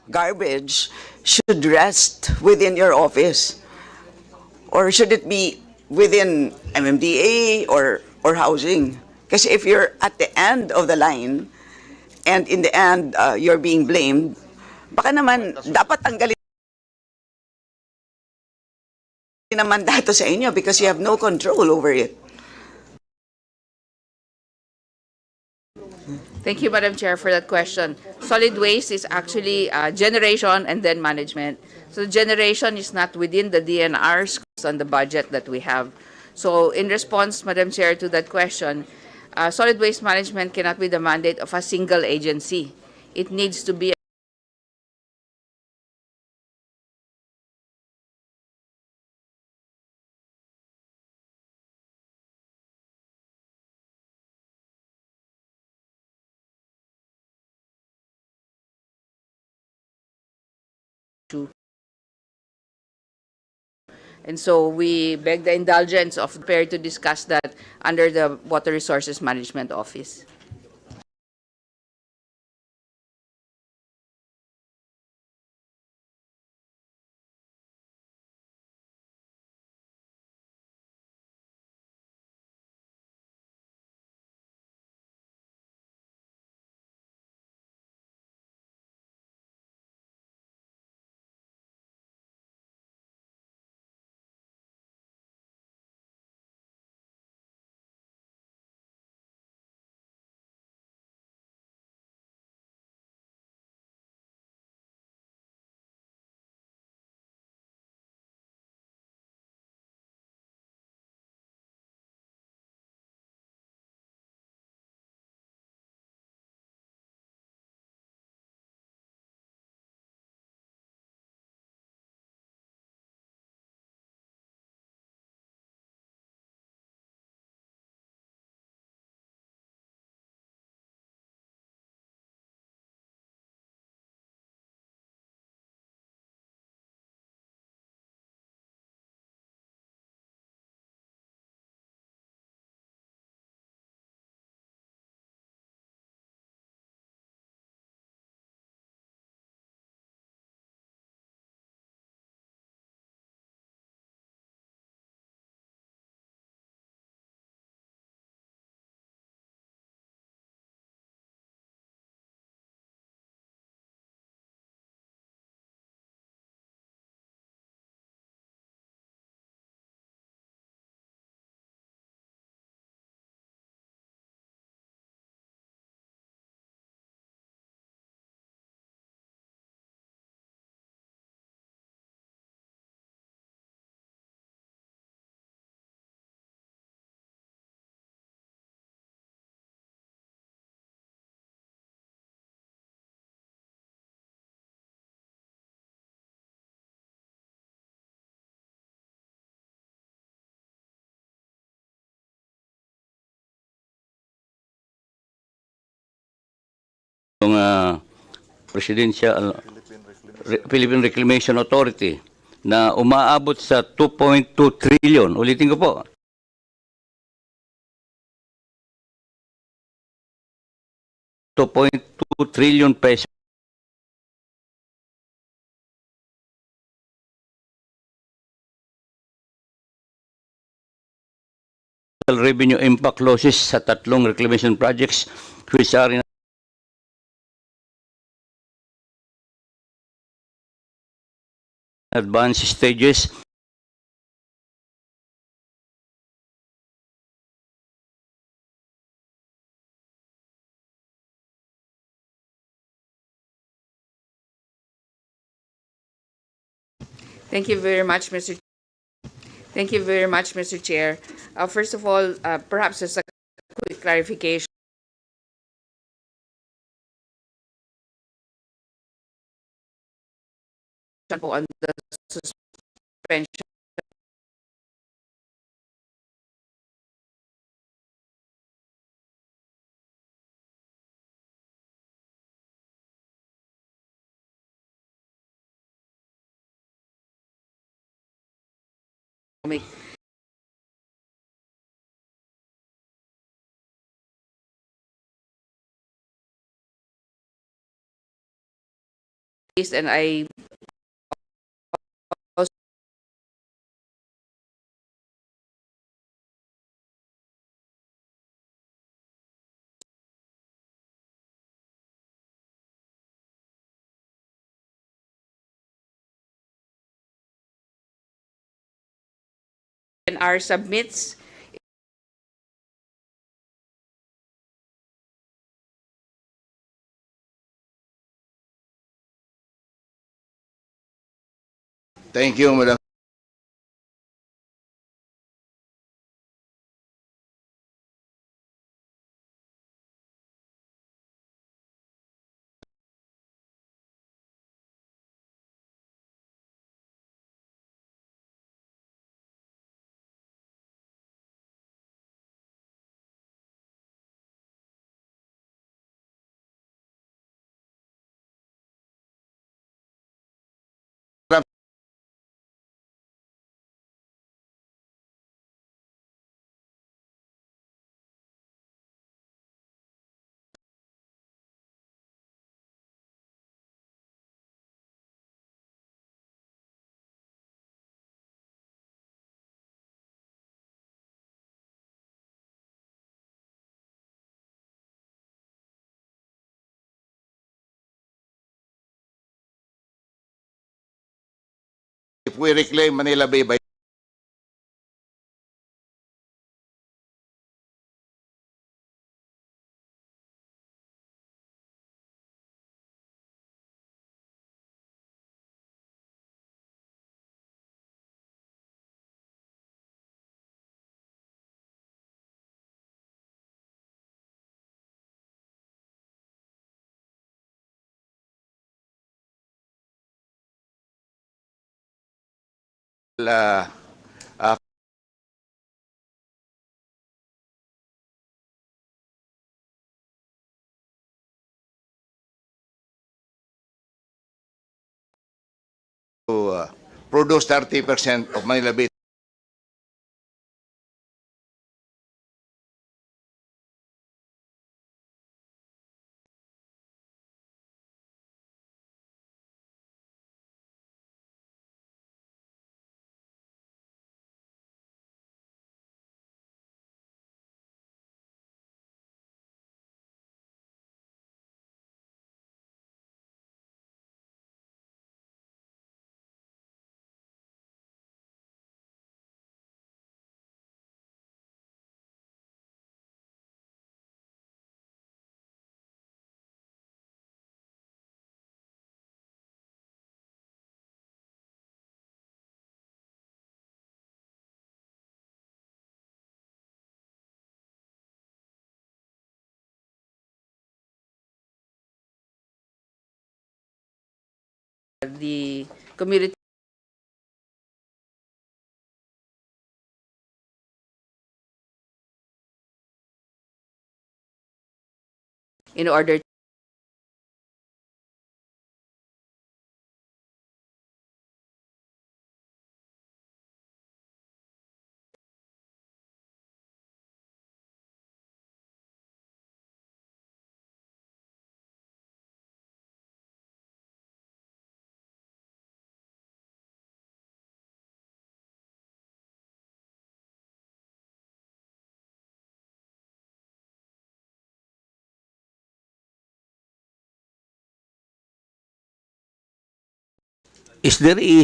garbage should rest within your office? Or should it be within MMDA or housing? Kasi if you're at the end of the line, and in the end, you're being blamed, baka naman dapat tanggalin ng mandato sa inyo because you have no control over it. Thank you, Madam Chair, for that question. Solid waste is actually generation and then management. So generation is not within the DNR's on the budget that we have. So in response, Madam Chair, to that question, solid waste management cannot be the mandate of a single agency. It needs to be And so we beg the indulgence of the pair to discuss that under the Water Resources Management Office. Yung Presidential Philippine Reclamation Authority na umaabot sa 2.2 trillion. Ulitin ko po. 2.2 trillion pesos. Revenue impact losses sa tatlong reclamation projects which are in advanced stages. Thank you very much, Mr. Thank you very much, Mr. Chair. First of all, perhaps as a quick clarification on the suspension and I also DENR submits Thank you, Madam. If we reclaim Manila Bay by uh, uh, to produce 30% of Manila Bay. the community in order Is there a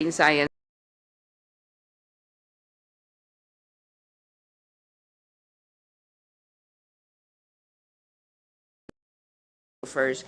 science first.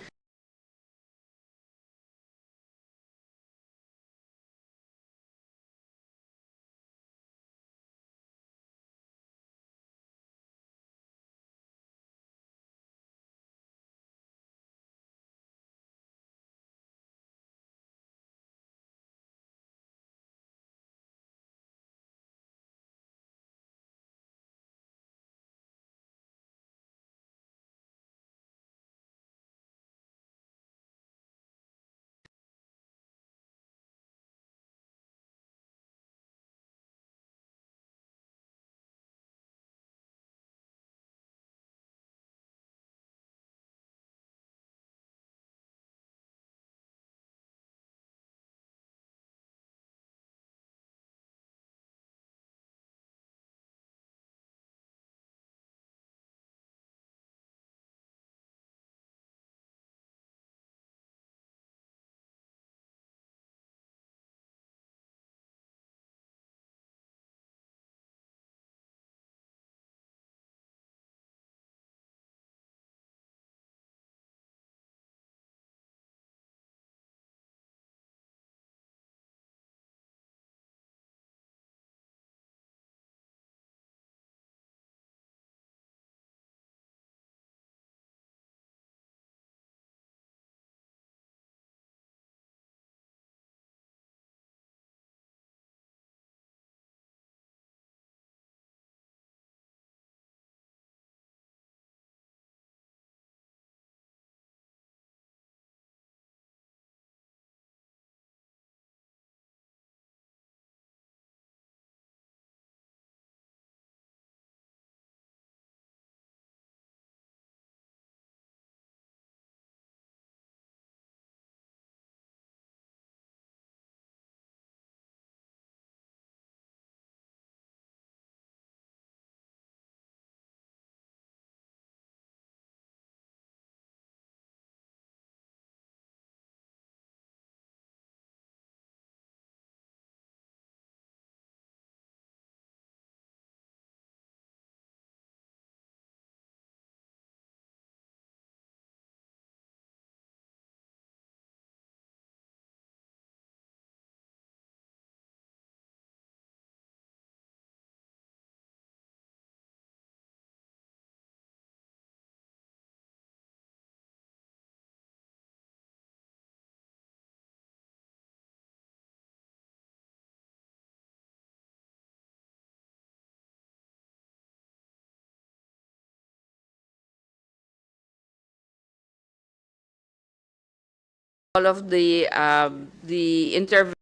All of the intervention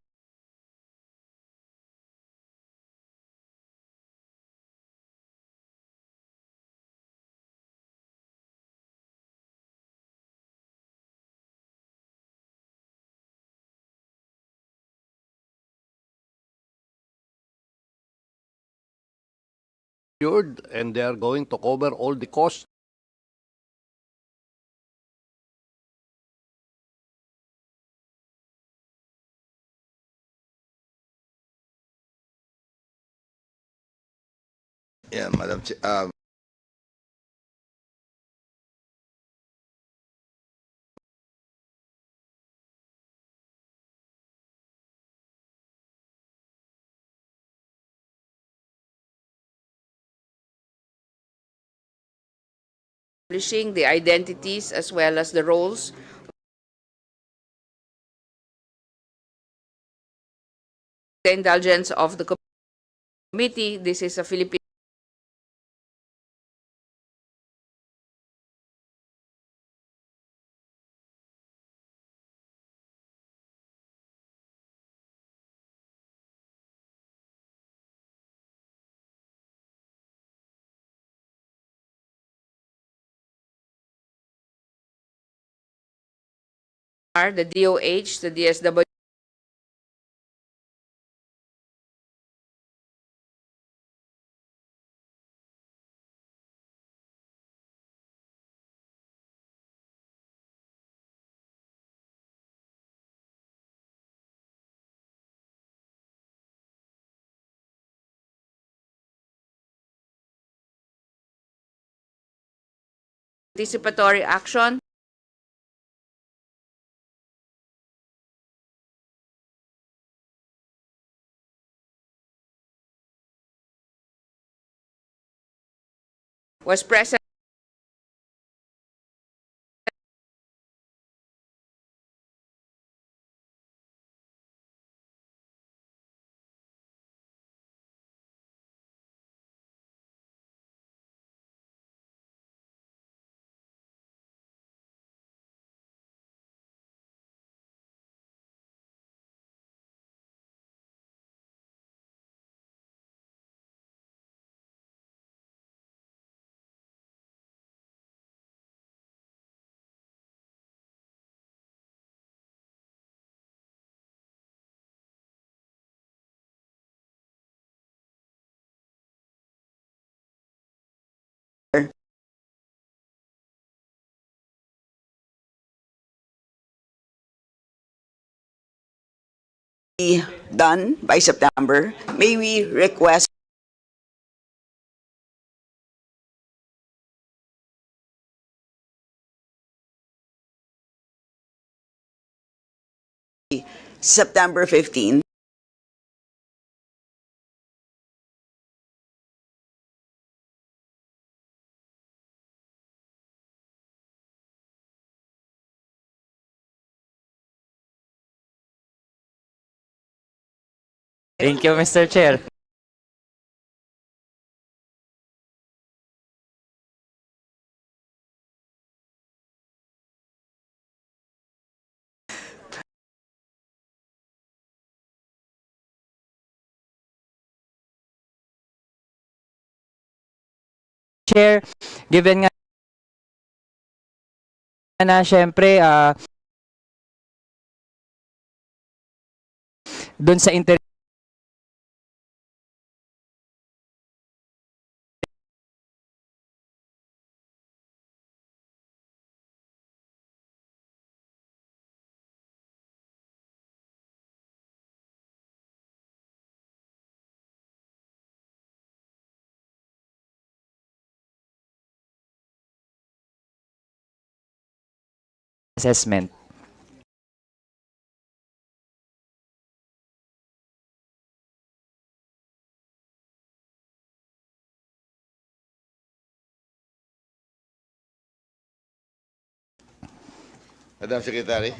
and they are going to cover all the costs. Yeah, Madam establishing the identities as well as the roles. The indulgence of the committee, this is a Philippine the DOH, the DSW, Anticipatory action. Was present be done by September, may we request September 15? Thank you, Mr. Chair. Chair, given nga na syempre doon sa assessment. Madam Secretary.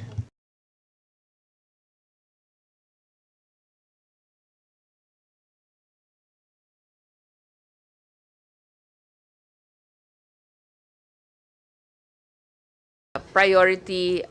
Priority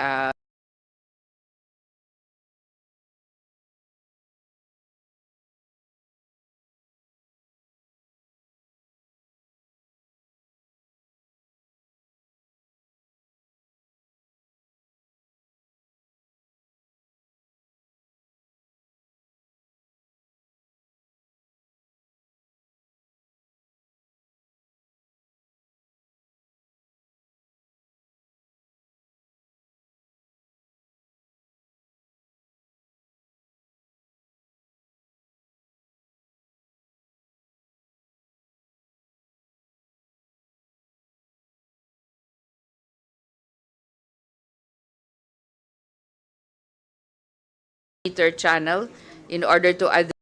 meter channel in order to address